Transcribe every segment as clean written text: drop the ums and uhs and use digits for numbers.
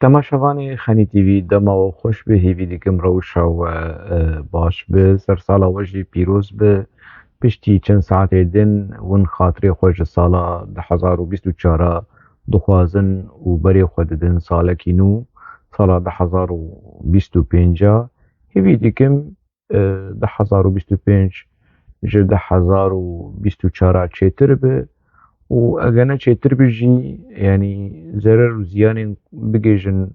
تماشاوانê Xenî TV dema we xweş bi hêvî dikim rewşa we baş bi sersala we jî pîroz bi piştî çend saetê din hûn xatirê xwe ji sala 2024 dixwazin û berê xwe didin salekî nû sala 2025 hêvî dikim 2025 ji 2024 çêtir bi û egene çêtir bi jî yanî zerer û ziyanên bigêjin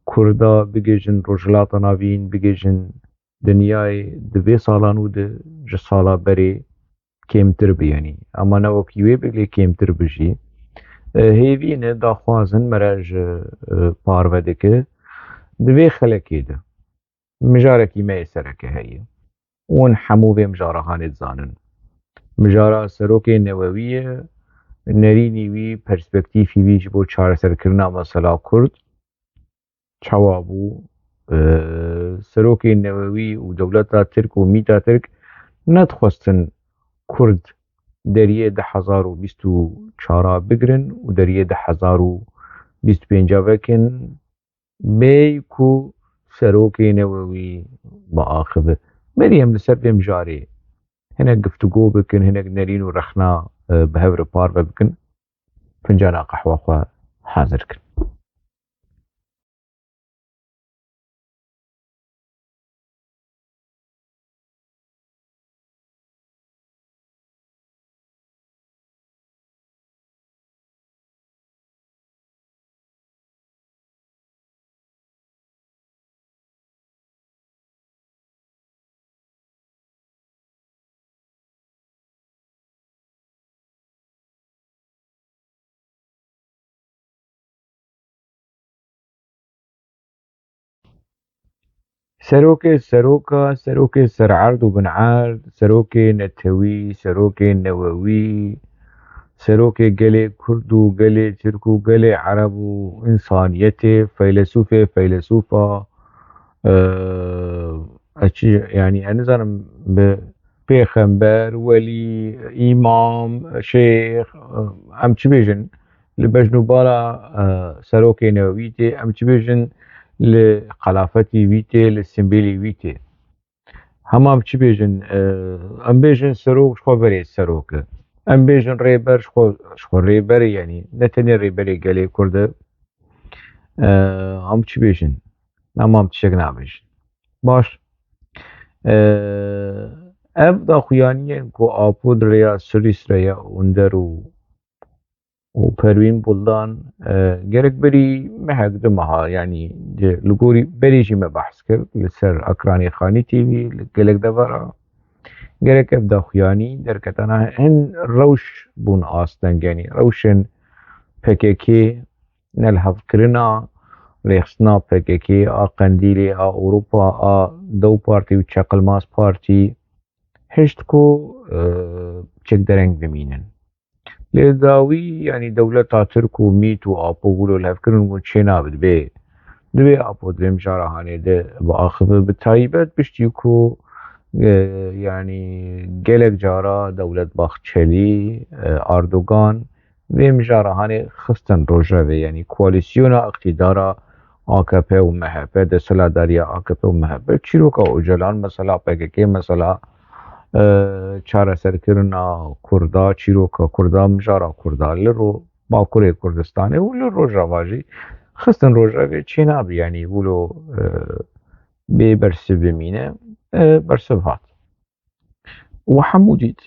Kurda, bigêjin Rojhilata Navîn, bigêjin dinyayê di vê salan û ji sala berê kêmtir bi yanî. Ama ne wekî wê bi lê kêmtir bi jî. Hêvî daxwazin me re ji parve dike di vê xelekê de mijarekî me yê sereke heye û hûn hemû vê mijarahanê dizanin. Mijara serokê Newewî ye nerînî wî perspektîfî wî ji bo çareserkirina mesela Kurd çawa bû serokê Newewî û dewleta Tirk û mîta Tirk nedixwestin Kurd deriyê 2024 bigirin û deriyê 2025 vekin bêy ku serokê Newewî biaxive. Berî em li ser vê mijarê hinek giftugû bikin, hinek nerîn û rexna bi hev re parve bikin, fincana qehwa xwe hazir kin. Serokê seroka, serokê sererd û binerd, serokê Netewî, serokê Newewî, serokê gelê Kurd û gelê Tirk û gelê Ereb û însaniyetê, feylesûfê feylesûfa yanî ez nizanim bi pêxember, welî, îmam, şêx em çi bêjin li bejnûbala serokê Newewî tê em çi bêjin li qelafetê wî tê li simbêlê wî tê. Hema em çi bêjin em bêjin serok ji xwe berê serok e. Em bêjin rêber ji xwe rêberê yanî ne tenê rêberê gelê Kurd e em çi bêjin hema em tiştek nabêjin. Baş ev daxuyaniyên ku Apod rêya Swîsreya Wonder û Perwîn Buldan gerek berî mehek di meha yanî li gorî berî jî me behs kir li ser ekranê Xanî TV li gelek devera gerek ev daxuyanî derketena hin rewş bûn asteng yanî rewşên PKK nelhevkirina rêxistina PKK a Qendîlê a Ewropa a Dew Partî û Çeqilmaz Partî hişt ku çekdereng bimînin. Lê dawî yanî dewleta Tirk û Mît û Apo wilo li hevkirin û çê nabe divê Apod vê mijarahanê de biaxive bi taybet piştî ku yanî gelek cara Dewlet Baxçelî, Erdogan vê mijarahanê xistin rojevê yanî koalîsyona iqtîdara AKP û MHP desthilatdariya AKP û MHP çîroka Ocalan mesela PKK mesela çareserkirina Kurda çîroka Kurda mijara Kurda li Bakurê Kurdistanê û li Rojava jî xistin rojevê çê nabe yanî wilo bê bersiv bimîne bersiv hat. û hemû dît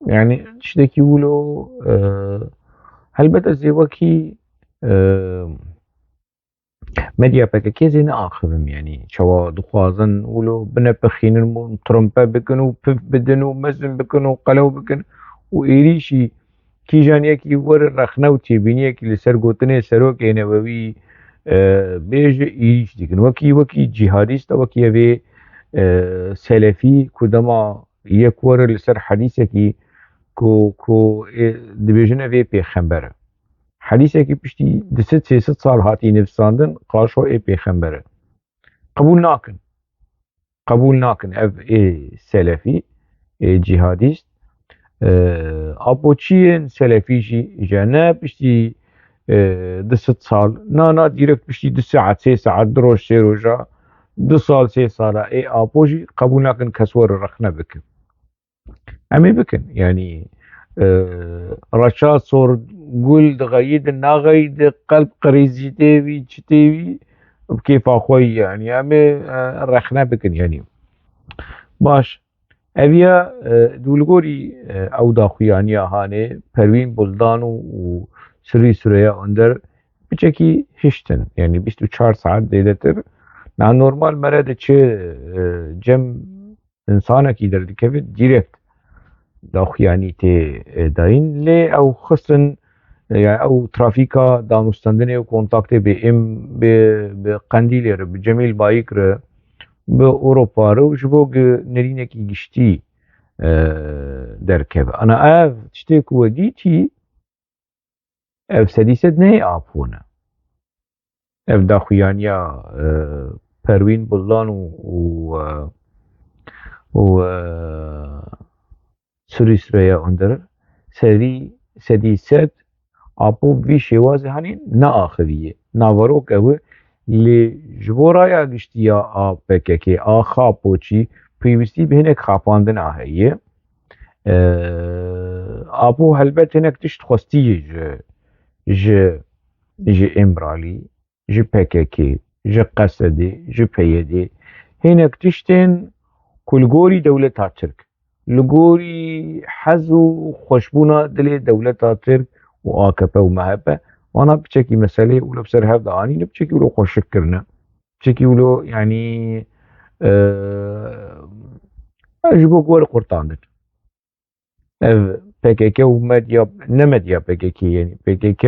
yanî tiştekî wilo helbet ez ê wekî medya PKK zê neaxivim yanî çawa dixwazin wilo binepixînin û trompe bikin û piv bidin û mezin bikin û qelew bikin û êrişî kîjan yekî were rexne û têbîniyekî li ser gotinê serokê Newewî bêje êrîş dikin wekî cîhadîst e wekî evê selefî ku dema yek were li ser hedîsekî ku dibêjin ev ê pêxember e. Hedîsekî piştî di sed sêsed sal hatî nivîsandin qaşo ê pêxember e. Qebûl nakin ev ê selefî ê cîhadîst Apo çiyên selefî jî ne piştî دو ست سال نانا ديركت بشتي 2 ساعات 3 ساعات دروش سيروجا 2 سال 3 سالة اي ابوجي قبول ناكن كسور الرخنة بكن عمي بكن يعني رشاد صور قول دغيد الناغيد قلب قريزي تيوي تشتيوي بكيف اخوي يعني عمي الرخنة بكن يعني باش اویا دولگوری او دا خویانی هانه پروین بلدان و سری سوریا اندر بچکی هشتن يعني 24 ساعت دیدتر نا نورمال مرد چه جم انسانا کی در دکوید ديركت دا خویانی تی داین لی او خصن يعني او ترافيكا دانستندنه و کنتاکت به ام به قندیل ره به جمیل بایک ره به اوروپا ره و جبوگ نرینکی گشتی دركب انا تشتيك وديتي سديسد نهي ابونا دا خويانيا پروين بلان و سوريسريا اندر سديسد ابو في شوازه هاني نا اخريه ناوروك او اللي جبورايا گشتيا بككي خاپوچي پيوستي بهنك خاپاندن آهيه ابو هلبت هناك تشت خوستي ج امرالي ج بككي ج قسدي ج بيدي هناك تشتن كل دولة ترك لغوري حزو خوشبونا دلي دولة ترك وآكبه ومهبه وانا بچكي مسألة ولو بسر هفد آني نبچكي ولو خوش شكرنا بچكي ولو يعني اجبو قول قرطان دل PKK و نمدیا PKK يعني PKK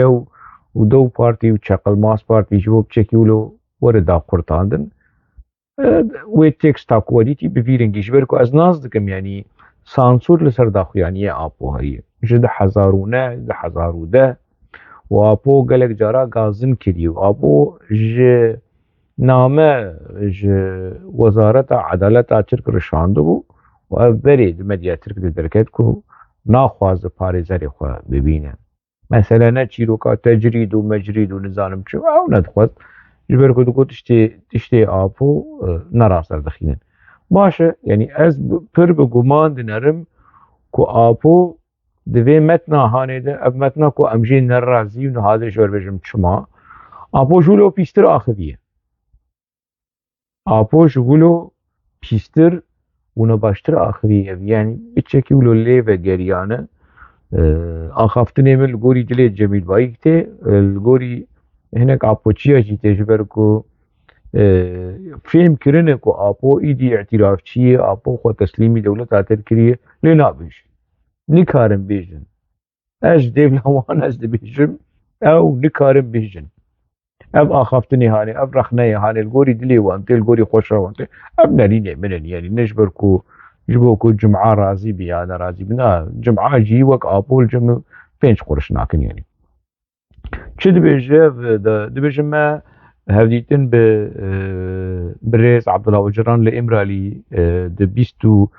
و دو بارتي و چقل ماس بارتي جبو بچكي ولو وردا قرطاندن و تكست تاكو وديتي بفيرنجي جبركو از ناز دكم يعني سانسور لسر داخو يعني آبو هاي جد حزارونه ده حزارو ده و آبو گلک جارا گازن کریو آبو نامه وزارت عدالت ترک رشانده بو و برید مدیا ترک درکت کو ناخواز پارێزەری خۆ ببینن مثلا نه چیرۆکا تەجرید و مەجرید و نزانم چ ئەو نەدخوات ji ber ku dikot tiştê apo nerast dixînin baş e yani ez pir bi guman dinerim ku apo di vê metna hanê de ev metna ku em jê nerazî û nihazê ji werbêjim çima apo ji wilo pîstir axiviye apo ji wilo pîstir û baştir axiviye yani biçekî wilo lê vegeriyane axaftinê min li gorî dilê Cemîl Bayîk tê li gorî hinek apoçiya jî tê ji ber ku fêm kirine ku apo îdî îtirafçiyê apo xwe teslîmî dewleta Tirkiyeyê lê nabêjin nikarin bêjin ez ji dêvla wan ez dibêjim ew nikarin bêjin ev axaftinê hanê ev rexneyê hanê li gorî dilê wan tê li gorî xweşa wan tê ev nerînê min in yani ne ji ber ku ji bo ku cum'a razî bî ya nerazî bî na cum'a jî wek apo li cem 5 qureş nakin yani çi dibêje dibêjim me hevdîtin bi birêz Abdullah Öcalan li Îmralî di 28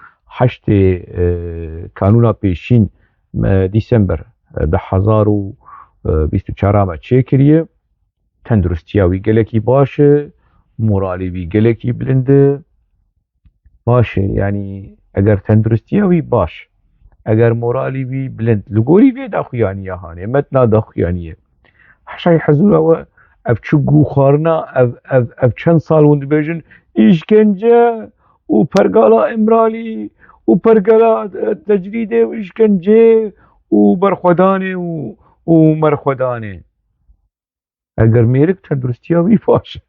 kanûna pêşîn Dîsember 2024 me çêkiriye tenduristiya wî gelekî baş e moralê wî gelekî bilind e baş e yani eger tenduristiya wî baş eger moralî wî bilind li gorî vê daxuyaniya hanê metna daxuyaniye heşayê hezûra we ev çi gûxarina ev çend sal hûn dibêjin îşkence û pergala Îmralî û pergala tecrîdê û îşkencê û berxwedanê û merxwedanê eger mêrik tenduristiya wî baş e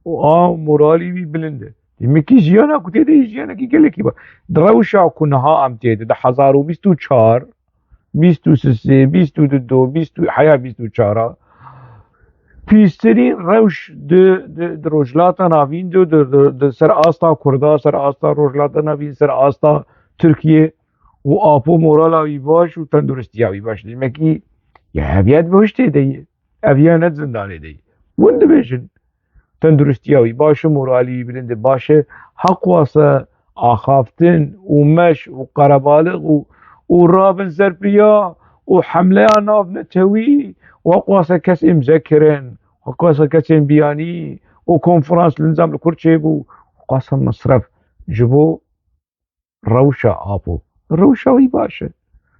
û a moralî wî bilind e demekî jiyana ku tê de jiyanekî gelekî baş di rewşa ku niha em tê de 2024 23 22 heya 24 pîstirîn rewş di rojhilata navîn de di ser asta Kurda ser asta rojhilata navîn ser asta Tirkiye û apo morala wî baş û tenduristiya wî baş demekî ya ev ya dibihiştê de ye ev ya ne zindanê de ye hûn dibêjin tenduristiya wî baş e moralî wî bilind e baş e heq wase axaftin û meş û qerebaliq û rabin serpiriya û hemleya nav netewî وقواسا كسي مذكرين وقواسا كسي بياني وكونفرانس لنظام الكل بو وقواسا مصرف جبو روشة آبو روشة وي باشا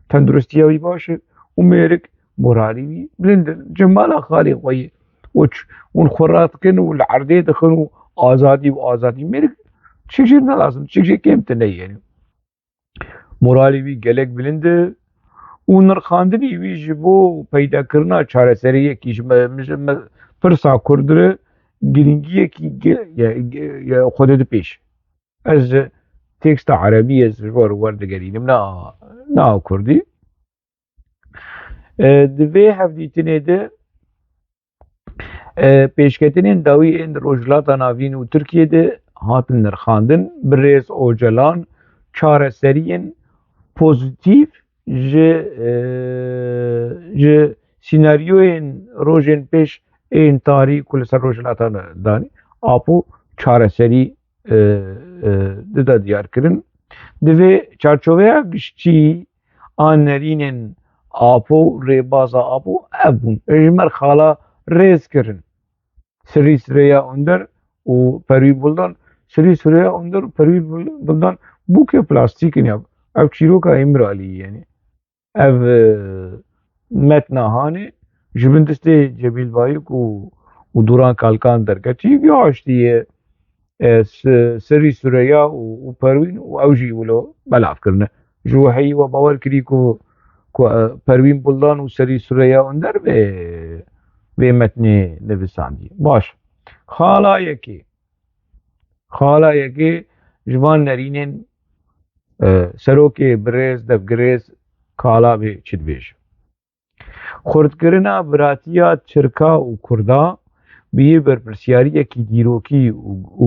تندرستي وي باشا وميرك مورالي بلند جمالا خالق وي ونخرات كن والعردي دخلوا آزادي وآزادي ميرك تشجرنا لازم تشجر كيم تني يعني مورالي وي gelek بلند ونرخاندني وي جبو پیدا کرنا چارەسەریە کیش پرسا کوردرە گرنگیەکی یا خودت پیش از تكست عربي از ورد قرينم نا كردي دوی هفدیتنه ده پیشکتنین داوی این روجلاتا ناوین و ترکیه ده هاتن نرخاندن برز اوجلان چارەسەریین پوزیتیف ji senaryoyên rojên pêş ên tarî ku li ser rojhilata danî apû çareserî dida diyarkirin di vê çarçoveya giştî an nêrînên apû rêbaza apû ev bûn ji me re xala rêz kirin Sirî Süreyya Önder û Pervîn Buldan Sirî Süreyya Önder û Pervîn Buldan bûkê plastîkîn ya ev çîroka Emiralî yani ev metna hanê ji bin destê Cemîl Bayik û Duran Kalkan derketî gihaştiye Sirî Süreyya û Pervîn û ew jî wilo belav kirine ji weheyî we bawer kirî ku Pervîn Buldan û Sirî Süreyya Önder vê metnê nivisandiye baş xalayekê ji van nerînên serokê birêz devgirêz kala vê çi dibêje xurtkirina biratiya Tirka û Kurda biyê berpirsyariyekî dîrokî û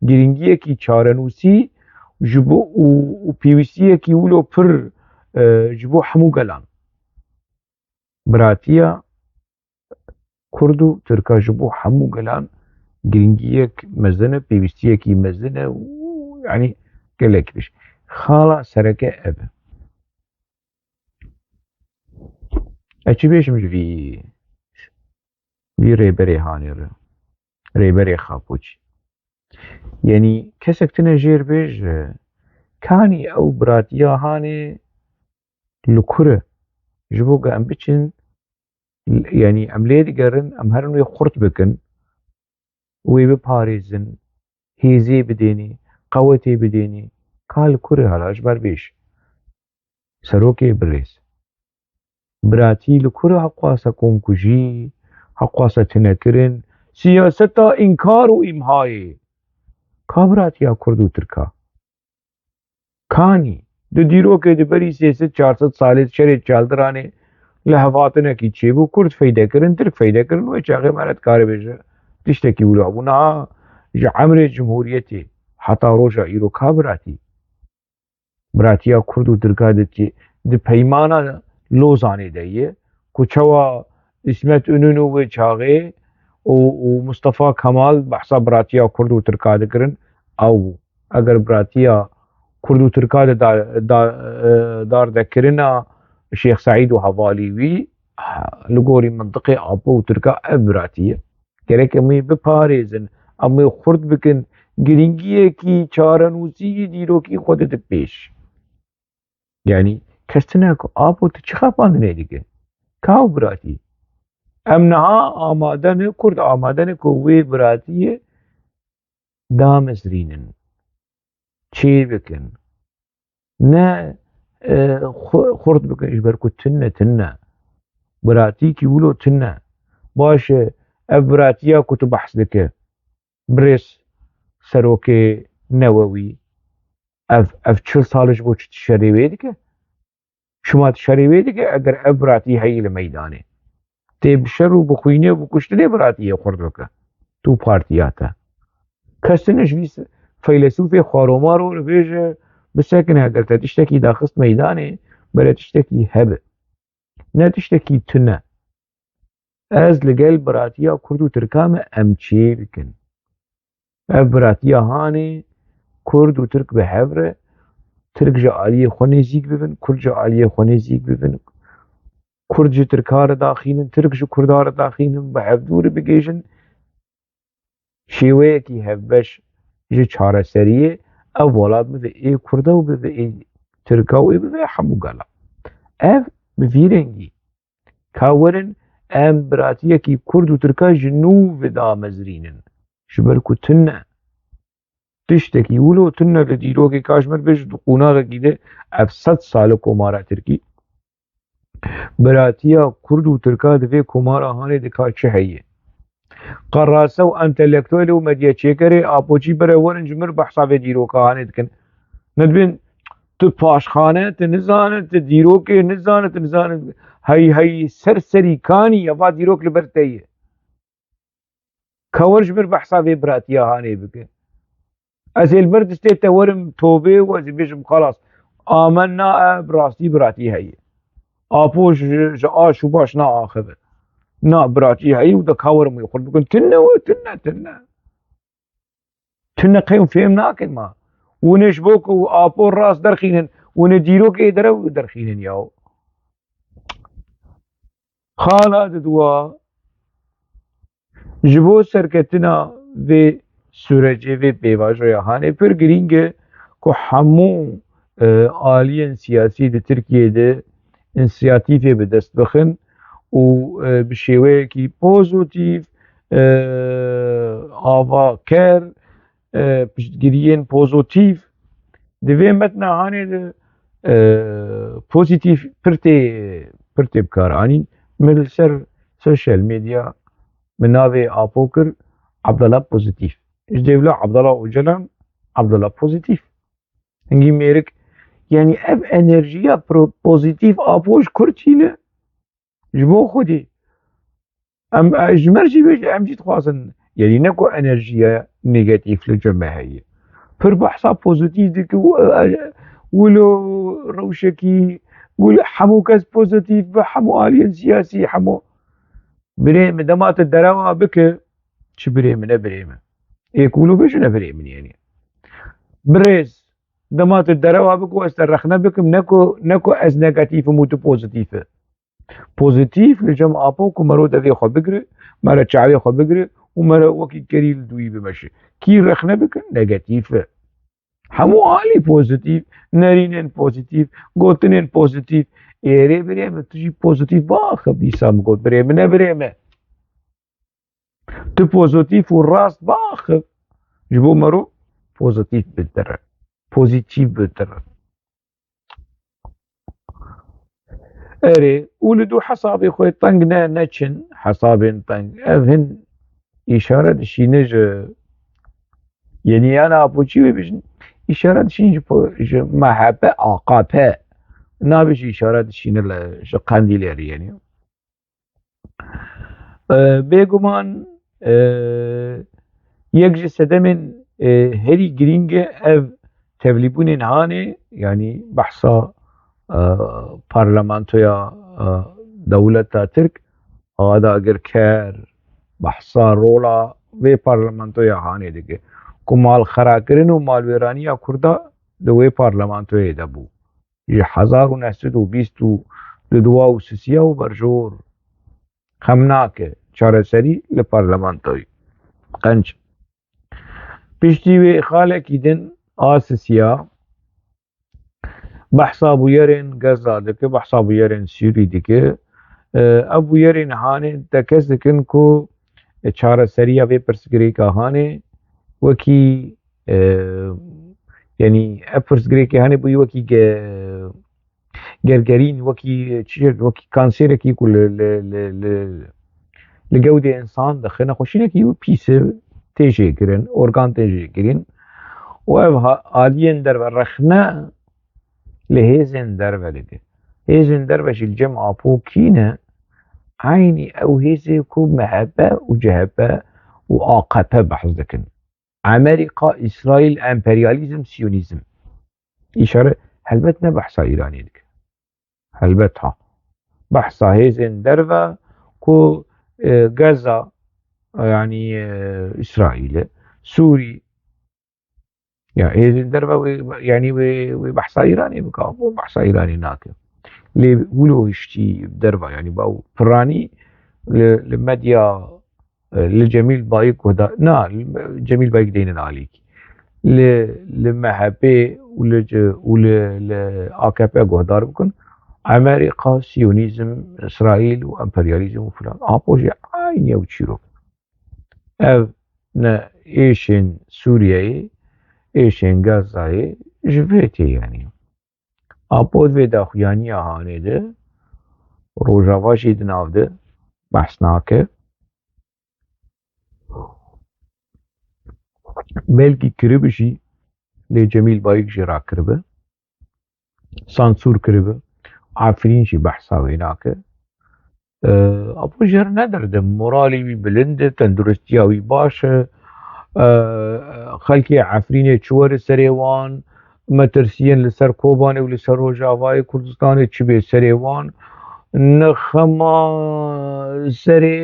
girîngiyekî çarenûsî ji bo û pêwîstiyekî wilo pir ji bo hemû gelan biratiya Kurd û Tirka ji bo hemû gelan girîngiyek mezin e pêwîstiyekî mezin e û yanî gelek pêş xala sereke ev e ez çi bêjim ji vî rêberê hanê re rêberê xapûçî yanî kesek tune jêrbêj kanî ew biratiya hanê li kur e ji bo ku em biçin yanî em lê digerin em herin wê xurt bikin wê biparêzin hêzê bidênê qewetê bidênê ka li kur e hala ji ber bêj serokê birêz biratî li kur e heqwasa komkujî heqwasa tunekirin siyaseta înkar û îmhayê ka biratiya Kurd û Tirka kanî di dîrokê di berî 300-400 salê şerê çaldiranê li hevatinekî çêbû Kurd feydekirin Tirk feydekirin wê çaxê me re dikare bêje tiştekî wilo hebû niha ji emrê Cumhuriyetê heta roja îro ka biratiya Kurd û Tirka di peymana Lozanê de ye ku çawa İsmet Inû wê çaxê û Mustafa Kemal behsa biratiya Kurd û Tirka dikirin ew bû eger biratiya Kurd û Tirka de dardekirina Şêx Saîd û hevalî wî li gorî mintiqê Apû û Tirka ev biratî ye gerek em ê biparêzin em ê xurt bikin girîngiyekî çarenûsî dîrokî xwe dide pêş yanî kes tune ku Apû tu çi xapandinê dike ka ew biratî em niha amade ne Kurd amade ne ku wê biratiyê damezrînin çê bikin ne xurt bikin ji ber ku tune biratîkî wilo tune baş e ev biratiya ku tu behs dike birêz serokê Newewî ev 40 sal ji bo çi şerê wê dike şima şerê wê dike eger ev biratî heyî li meydanê tê bi şer û bi xwînê û bi kuştinê biratiyê xurt bike tu partiya te kes tune ji vî feylesûfê xwaromar û li bêje bisekine eger te tiştekî daxist meydanê bere tiştekî hebe ne tiştekî tune ez li gel biratiya Kurd û Tirka me em çê bikin ev biratiya hanê Kurd û Tirk bi hev re Tirk ji aliyê xwe nêzik bibin Kurd ji aliyê xwe nêzik bibin كرد جي تركار داخين ترك جو كردار داخين بحفدور بگیجن شیوه کی هفبش جي چاره سریه او ولاد بده ای کرده و بده ای ترکا و ای بده همو گلا اف بفیرنگی كاورن ام براتيه كي كرد وتركا جنو فدا مزرينن شبركو تنة تشتكي ولو تنة لديرو كي كاشمر بيش دقونا غكيده افسد سال كومارا تركي براتيه كرد وتركا دفي كومارا هاني دكا چه هيه قراسه و انتلكتوال و مديا چيكري آپوچي بره ورن جمر بحثا في ديرو كا هاني دكن ندبين تو پاشخانه تنزانه تديرو كي نزانه تنزانه هي سرسري كاني يفا ديروك لبرتيه كورج بر بحثا في براتيا هاني بك از البرد استيتا ورم توبه وزي بيجم خلاص آمنا براستي براتي هي آپوش جا شو باش نا آخذ نا براتي هي ودا كورم يخل بكن تنة قيم فهم ناكن ما ونش بوكو آپو راس درخينن ونديروك اي درو درخينن ياو خالا دوا جبو سرکتنا و سورجی و پیواجوی هانه پر گرینگه که همو آلین سیاسی ده ترکیه ده انسیاتیفی به دست بخن و بشیوه کی پوزیتیف آوا کر پشتگیرین پوزیتیف دوی متنا هانه ده پوزیتیف پرتی بکارانی مثل سر سوشال میدیا من ناوي آبوكر عبد الله بوزيتيف جديولا عبد الله وجلان عبد الله بوزيتيف هنجي ميرك يعني اف انرجيا بوزيتيف آبوش كرتينه جبو خودي ام جمرجي بيج ام جيت خواصن يعني نكو انرجيا نيجاتيف للجماهية پر بحثا بوزيتيف ديك ولو روشكي ولو حمو كاس بوزيتيف بحمو آلين سياسي حمو بريم دمات الدراوة بك شو بريم نه بريم يقولوا بشو نه بريم يعني بريز دمات الدراوة بك واسترخنا بكم نكو از نيجاتيف موتو بوزيتيف لجم آبوك ومرو دفي خو بقري مرا تشعبي خو بقري ومرا وكي كريل دوي بمشي كي رخنا بك نيجاتيف همو عالي بوزيتيف نارينين بوزيتيف قوتنين بوزيتيف ايري بريم تجي بوزيتيف باخذ دي سام قوت بريم نه بريم تو بوزيتيف والراس باخذ جبو مرو بوزيتيف بالدرة بوزيتيف بالدرة اري ولدو حصابي خوي طنقنا نتشن حصابين طنق افهن اشارة شينج يعني انا ابوشي بيجن اشارة شينج محبة عقابة نابش اشارة شين قنديلير يعني بيگومان یک جسده من هری گرینگ او تبلیبون هانه يعني بحثا پارلمانتویا دولتا ترک هذا اگر کر بحثا رولا و پارلمانتویا هانه دیگه که مال خرا کرن و مال ویرانیا کردا دوی پارلمانتویا دبو 1922 برجور خمناکه چارەسەری لە پارلەمانتەوەی قەنج پشتی وێ خالێکی دن ئاسسیا بەحسا بوویەرێن گەزا دەکە بەحسا بوویەرێن سووری دکە ئەو بوویەرێن هانێ دەکەس دکن کو چارەسەریە vê pirsgirêka hanê wekî yani ev pirsgirêkê hene bûyî wekî gergerîn wekî kanserekî ku li gewdê insan dixe nexweşînekî pîsê tê jêkirin organ tê jêkirîn û ev aliyên derve rexne li hêzên derve dike hêzên derve jî li cem apûkî ne aynî ew hêzê ku mehebe û cehebe û AKP behs dikin Amerîka İsraîl emperyalîzm siyonîzm îşare helbet ne behsa Îranê dike helbet ha behsa hêzên derve ku Gaza yani İsrail'e Suri ya hêzên derve yani wê behsa Îranê bike bu behsa Îranê nake لي ولو هشتي بدربا يعني باو فراني لمديا لجميل بايك ودا نا جميل بايك دين عليك لمحبه AKP گهدار بکن امریکا سیونیزم اسرائیل و امپریالیزم و فلان آپوجی عینی و چیرو ev ne êşên Sûriyeyê êşên Gazayê ji vê tê yani. Apod vê daxuyaniya hanê de rojava jî di nav de behs nake. Belkî kiribe jî lê Cemîl Bayîk jî rakiribe. Sansûr kiribe. Efrîn jî behsa wê nake. Apod ji her neder de moralê wî bilind e, tenduristiya wî baş e. Xelkê Efrînê çi were serê wan, metirsiyên li ser Kobanê û li ser Rojavayê Kurdistanê çi bê serê wan, nixema serê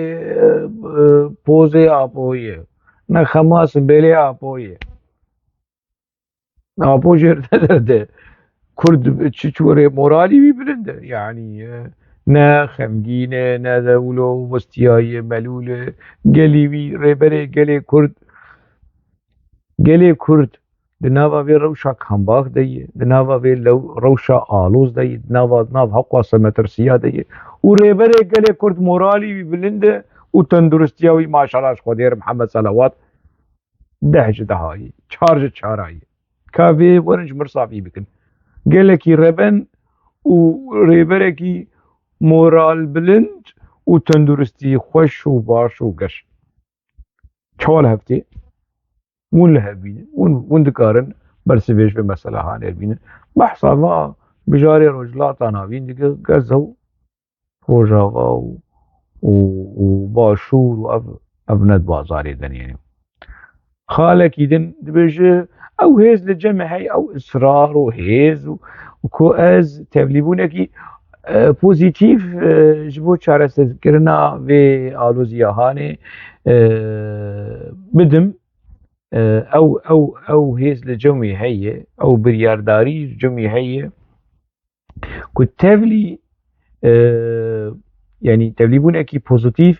pozê Apoyê, nixema sibelê Apoyê. Apo ji her neder de Kurd çi were moralî wî bilind e. Yani ne xemgîn e, ne de wilo westiyayê melûl e. Gelî wî rêberê gelê Kurd di nava vê rewşa kambax de ye, di nava vê rewşa alûz de ye, di nav heqwa metirsiya de ye û rêberê gelê Kurd moralî wî bilind e û tenduristiya wî maşallah ji Xwedê re Mihemed Selewat 10 ji 10 ye, 4 ji 4 ye. Ka vê werin ji mirsavî bikin. Gelekî reben û rêberekî moral bilind û tenduristî xweş û baş û geş. Çawa li hev tê? Hûn li hev bînin, hûn dikarin bersivêj vê mesela hanê bînin. Behsa va bijarê rojhilata navîn dike Geza û Rojava û Başûr û ev net bazarê din yani. Xalekî din dibêje ew hêz li cem e hey, ew israr û hêz û ku ez tevlîbûnekî pozîtîv ji bo çareserkirina vê alozîya hanê bidim. Ew hêz li cemê heye, ew biryardarî ji cemê heye ku tevlî yani tevlîbûnekî pozîtîv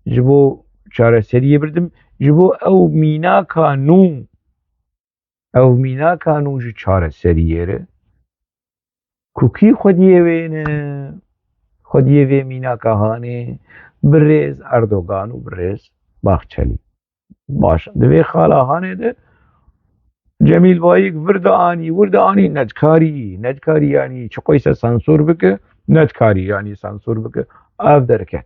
ji bo çareseriyê birdim ji bo ew mînaka nû ji çareseriyê re ku kî xwediyê wê ne? Xwediyê vê mînaka hanê birêz Erdogan û birêz Baxçelî. Baş di vê xala hanê de Cemîl Bayîk wir dianî nedkarî yani çi qeyse sansûr bike nedkarî yani sansûr bike ev derket.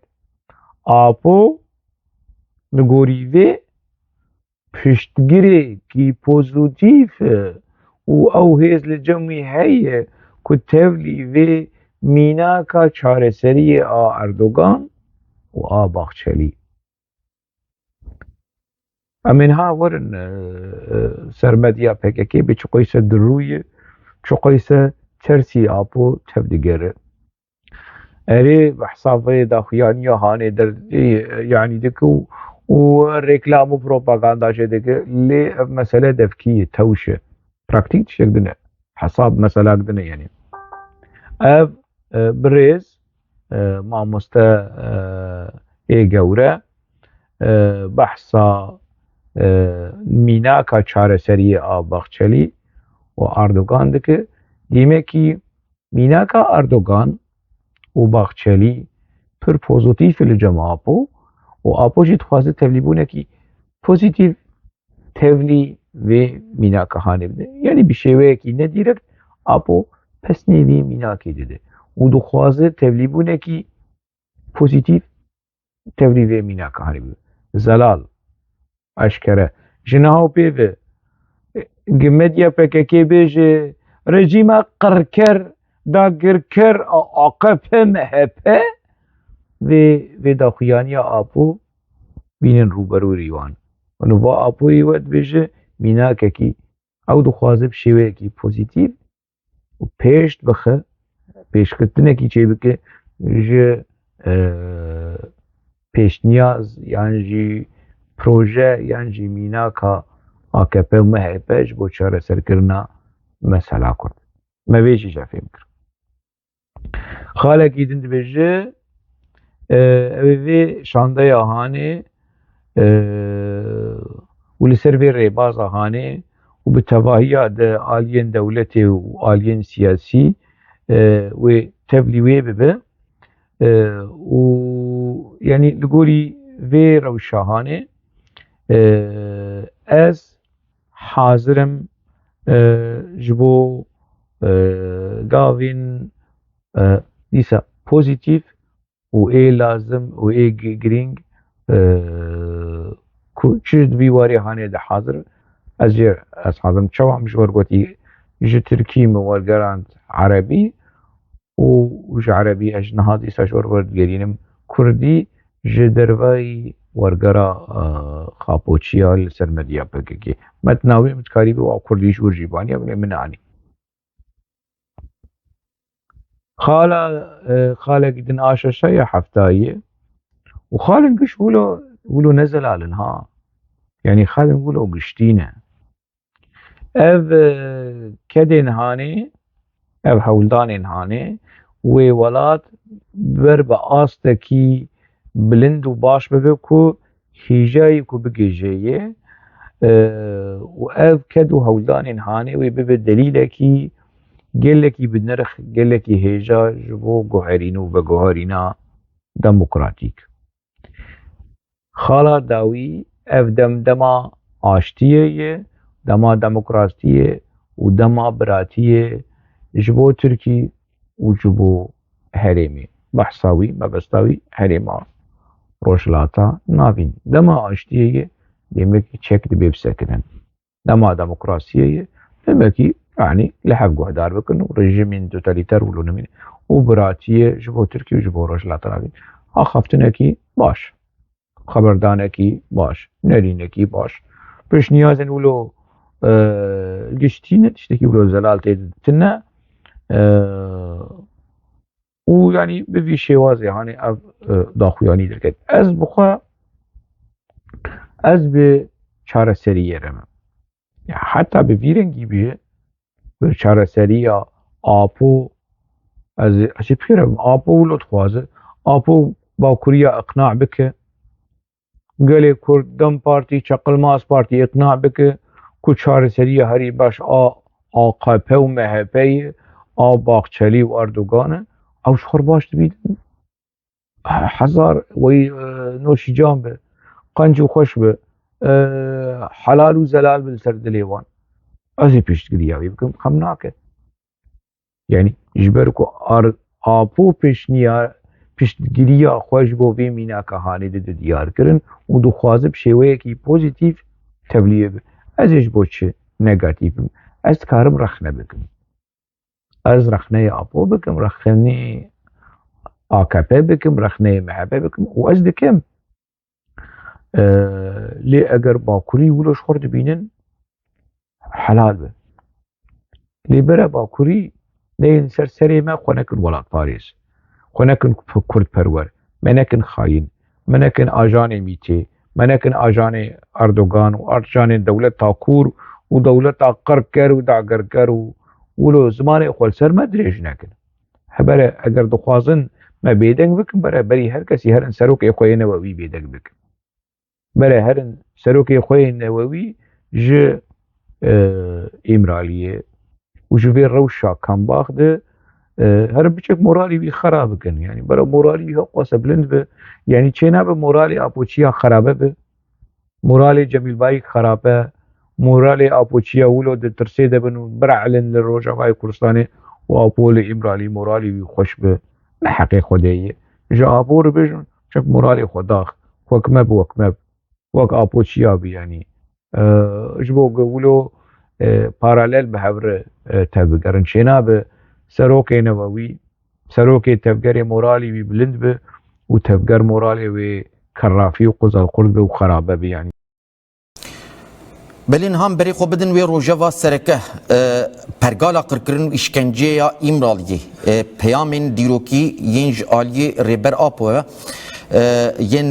Apo li gorî vê piştgirêkî pozîtîv e û ew hêz li cemê heye ku tevlî vê mînaka çareseriyê a Erdogan û a Baxçelî. Em ê niha werin ser medya PKK bê çi qeyse dirûye, çi qeyse tersî Apo tev digere. Erê behsa vê daxuyaniya hanê yani dike û rêklam û propaganda jê dike lê ev mesele devkî ye, tewş e. Praktîk tiştek din e. Hesab meselek din e yani. Ev birêz mamoste ê gewre behsa mînaka çareseriyê a Baxçelî û Erdogan dike. Dîmekî mînaka Erdogan û Baxçelî pir pozîtîv li cem Apo û Apo jî dixwaze tevlîbûnekî pozîtîv tevlî vê mînaka hanê bide. Yani bi şêweyekî nedîrekt Apo pesnê vê mînakê dide û dixwaze tevlîbûnekî pozîtîv tevlî vê mînaka hanê bide. Zelal eşkere ji niha pê ve medya PKK bêje rejîma qirker dagirker a AKP MHP vê daxuyaniya Apo bînin rûberûrî wan. Û va Apoyê we dibêje mînakekî ew dixwaze bi şêweyekî pozîtîv û pêş bixe, pêşketinekî çêbike ji pêşniyaz yan jî proje yan jî mînaka AKP û MHP ji bo çareserkirina mesela Kurd. Me vê jî fêm kir. خالقی دند بجه اوی شانده هانه و لسر في ريباز هاني وبالتباهية آليين دولتي وآليين سياسي وتبلي ببه ويعني لقولي في روشاهاني از حاضرم جبو قاوين ديسا بوزيتيف و ايه لازم و ايه جرينج چشت ویواری هانه ده حاضر از حاضرم چوا مش ورقوتي جه تركي مورگراند عربي وج عربي اج نهادي ساش ورقوت گرينم كردي جه دروي ورگرا خاپوچيا لسر مديا بكي متناوي متكاري بو كرديش ورجيبانيا من عني خاله جدن آشا شايا حفتاية وخاله نقش ولو نزل على الها يعني خاله نقولو قشتينه اف كدن هاني اف هولدان هاني وولات برب آستكي بلند و باش ببكو هيجاي كو بجيجيه و اف كدو هولدان هاني وبب دليلكي قلكي بنرخ قلكي هيجا جبو جوهرينو بجوهرينا ديمقراطيك خالا داوي اف دما آشتیه دما دموکراسیه و دما براتیه جبو ترکی و جبو هرمی بحثاوی مبستاوی هرما روشلاتا نابین دما آشتیه demek çek de bepsekinen dama demokrasiye demek ki yani لحق وهدار بكن رجيم توتاليتار ولونمين وبراتيه جبو تركي وجبو روشلاتا نابین آخفتنه کی باش خبردانه کی باش نرینه کی باش پیش نیازن ولو قشتينه تشتكي ولو زلال تيدتنا ويعني بفي شي واضح يعني اف داخوياني دركت از بخوا از به چاره سریه رمم حتی به ویرنگی بیه به چاره سریه آپو از اشی بخیرم آپو ولد خوازه آپو با کوریا اقناع بکه گله کردم پارتی چقل ماس پارتی اقناع بکه کو چاره سریه هری باش آقاپه و مهپه باقچلی و اردوگانه او شخور باش بیدن هزار وی نوشی جان به قنج و خوش به حلال و زلال بالسر دلیوان ازی پیشتگیریاوی بکم خم ناکه یعنی جبر کو آپو پیشتگیریا خوش بو وی مینا که هانی ده دیار کرن و دو خوازب شویه کی پوزیتیف تبلیه به ازش بو چه نگاتیف از کارم رخنه بکم از رخنه آپو بکم رخنه آکپه بکم رخنه محبه بکم و از دکم لی اگر باکوری ولوش خورد بینن حلال به لی بره باکوری نین سری ما خونکن ولاد پاریس خونکن کرد پرور منکن خاین منکن آجان میتی منکن آجان اردوگان و آجان دولت تاکور و دولت قرب کر و داگر کر و ولو زمان خول سر ما دریج نکن هبره اگر دخوازن ما بیدنگ بکن بری هر کسی هر سروک اخوی نووی بیدنگ بکن بله هرن سروکی خوی نووی ج امرالیه و جوی روشا کم باخده هر بچک مورالی بی خراب کن یعنی برای مورالی بی قاسه بلند به یعنی چه به مورالی آپوچیا خرابه به مورالی جمیل بای خرابه مورالی آپوچیا ولو ده ترسه ده بنو برعلن لروجاوای کورستانه و آپول امرالی مورالی بی خوش به حقی خودیه جا آپور بجن چک مورالی خوداخ وکمب وك آپوچیا بی یعنی جبو قولو پارالل به هور تبگرن شنا به سروک نووی سروک تبگر مورالی بی بلند به و تبگر مورالی و کرافی و قزل قرد و خرابه بی یعنی بلین هم بری خو بدن وی روجوا سرکه پرگالا قرکرن işkence ya imralıye پیامین دیروکی ینج آلی ریبر آپو ین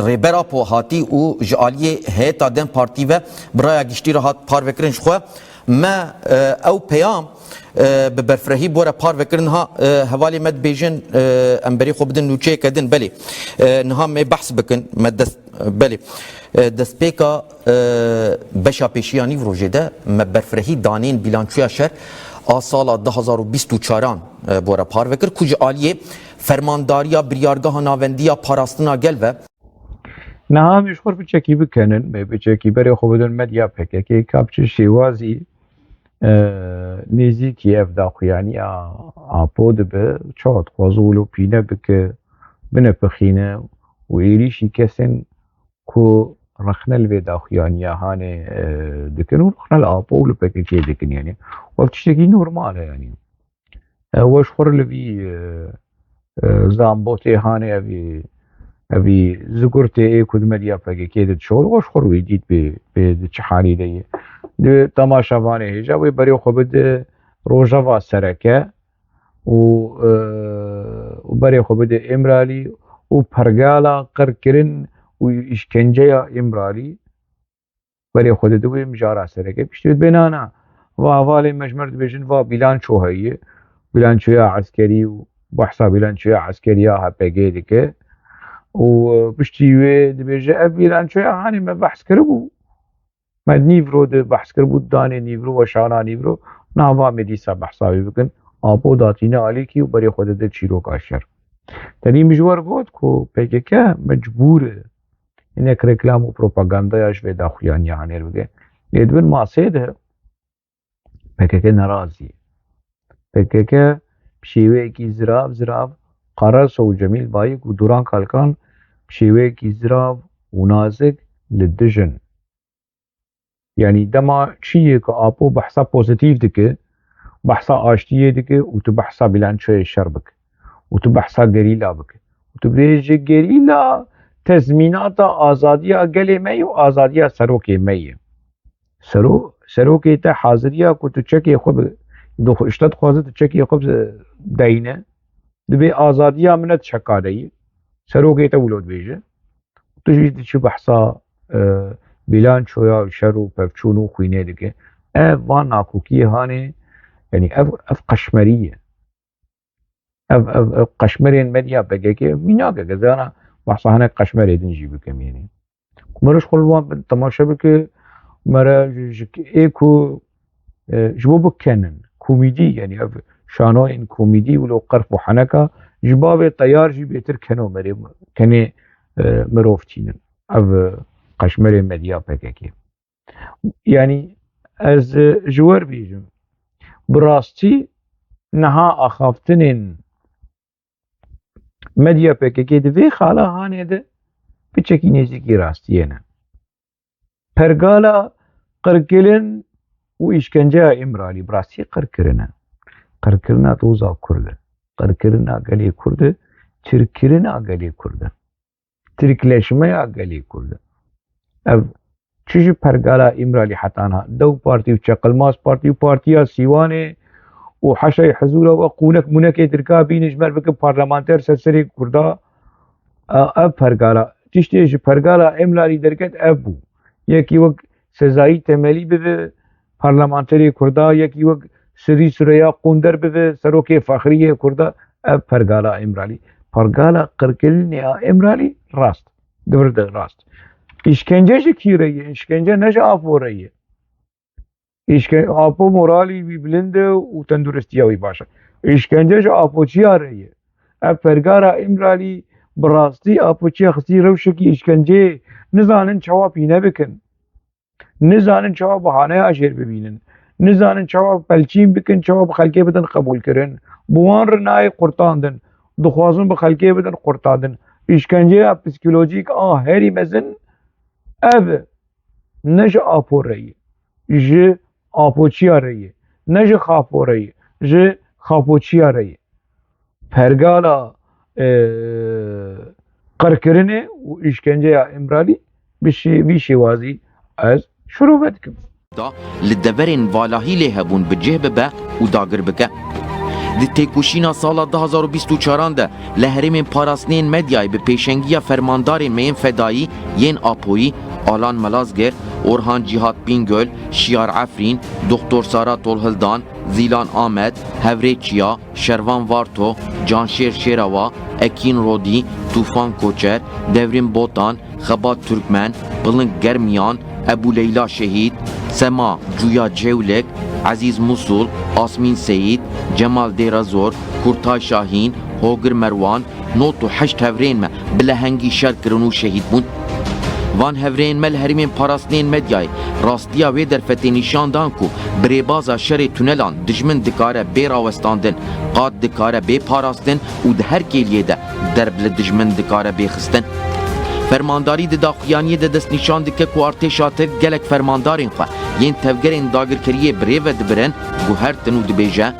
ریبر آپو هاتی و جالی هیتا دن پارتی و برای گشتی را هات پار بکرنش خو ما او پیام ببرفرهی بورا پار وکرنها حوالی مد بیجن امبری خوب بدن نوچه کدن بله نها می بحث بکن مد دست بله دست پیکا بشا پیشیانی و روژه ده مبرفرهی دانین بیلانچویا شهر سال 2024 بورا پار وکر کج آلیه فرمانداریا بریارگاه ناوندیا پاراستنا گل و نها مشخور بچکی بکنن بچکی بری خوب بدن مدیا پکه که کابچه شیوازی نزیکی اف داخویانی آپود به چاد خوازولو پینه بکه بنه پخینه و ایریشی کسن کو رخنل به داخویانی هانه دکن و رخنل آپولو پکه که دکن یعنی وقت تشتكي نورماله يعني واش خور لبي زامبوتي هاني ابي زكرتي اي كود مديا فاكي كيد شغل واش خور ويديد ب حالي دي دي تماشا فاني هجا وي بريو خبد روجافا سركه و بريو خبد امرالي و پرگالا قركرن و اشكنجيا امرالي بريو خود دوي مجارا سركه بيشتد بنانا و احوال مجمرد بيجن و بيلانچو هي بيلانچويا عسكري و بحثا بيلانچويا عسكريا هپگه ديكه و بشتيوه دبيجه بيلانچويا هاني ما بحث كربو ما نيفرو ده بحث كربو داني نيفرو و شانا نيفرو ناوا مديسا بحثاوي بكن آبو داتينه عليكي و بري خود ده چيروك اشر تاني مجور گوت کو PKK مجبوره انك ركلام و پروپاگانداياش و داخوياني هانير بگه ليدبن ماسيده PKK نرازي PKK بشيوهيكي زراف قرص و جميل بايك و دوران كالكان بشيوهيكي زراف و نازك للدجن يعني دما چيه که آپو بحثا پوزيتيف دكه بحثا آشتيه دكه و تو بحثا بلانچوه شر بك و تو بحثا گريلا بك و تو بريجه گريلا تزمينات آزادية گلي مي و آزادية سروكي مي سروكي تا حاضرية كو تو چكي خوب دو اشتاد خوازه تو چكي خوب داينه دبي آزادية منت شكاري سروكي تا ولود بيجه تو جيد چه بحثا بلان شويا شر و پفچون و خوينه دكه وان ناكوكي هاني يعني اف قشمرية اف قشمرين مديا بگه ميناگه گزانا بحثا هنه قشمري دنجي بكم يعني مرش خلوان تماشا بك مرا ايكو جبو بكنن كوميدي يعني اف شانوين كوميدي ولو قرف وحنكا جباب طيار جي بيتر كنو مري كني مروفتين اف قشمري مديا بگه يعني از جوار بيجم براستي نها اخافتنين مديا PKK دوی خالا هانه ده بچکی نزدیکی راستیه نه پرگالا قرکلن و işkence امرالی براستی قرکرنا دوزا کرده قرکرنا گلی کرده ترکرنا گلی کرده ترکleşmeye گلی کرده ev çişi پرگالا امرالی حتانا دو پارتی و چقلماس پارتی و پارتیا سیوانه و حشای حضوره و قونک منک ترکا بینش مر بک پارلمانتر سرسری کردا اف پرگالا تشتیش پرگالا املالی درکت اف بو یکی وقت سزایی تملی به پارلمانتری کردا یکی وقت سری سریا قندر به سروک فخریه کردا اف پرگالا امرالی پرگالا قرکلنی امرالی راست دورده راست işkence ki رهیه işkence نشه آفو رهیه آپو مورالی بی بلنده و تندرستی وی باشه işkence آپو چیا رهیه اف پرگالا امرالی براستی آپو چیا خسی روشکی işkence نزانن چوا پینه بکن نزانن چوا بحانه اشیر ببینن نزانن چوا پلچین بکن چوا بخلقه بدن قبول کرن بوان رنای قرطاندن دخوازن بخلقه بدن قرطاندن işkence psikolojik هری مزن ev ne ji apo reyê ji apoçiya reyê ne ji xapo reyê ji xapoçiya reyê pergala qirkirinê û îşkenceya emralî bi vî şêwazî ez şirove dikim da li deverên valahî lê hebûn bi cih bibe û dagir bike Di têkoşîna sala 2024 de li herêmên parastinên medyayê bi pêşengiya fermandarên meyên fedayî yên Apoyî, Alan Melazger, Orhan Cihat Bingöl, Şiyar Efrîn, Doktor Sara Tolhildan, Zilan Ahmet, Hevrê Çiya, Şervan Varto, Canşêr Şêreva, Ekin Rodî, Tufan Koçer, Devrim Botan, Xebat Türkmen, Bilind Germiyan, Ebu Leyla Şehit, Sema Cuya Cevlek, Aziz Musul, Asmin Seyit, Cemal Derazor, Kurtay Şahin, Hogir Merwan, Notu heşt hevrên me bi lehengî şer kirin û şehîd bûn. Van hevrên me li herêmên parastinên medyayê rastiya wê derfetê nîşan dan ku birêbaza şerê tunelan dijmin dikare bê rawestandin, qad dikare bê parastin û di her kêliyê de derb li dijmin dikare bê xistin. Fermandarî di daxuyaniyê de dest nîşan dike ku artêşa Tirk gelek fermandarên xwe yên tevgerên dagirkeriyê birêve dibirin guhertin û dibêje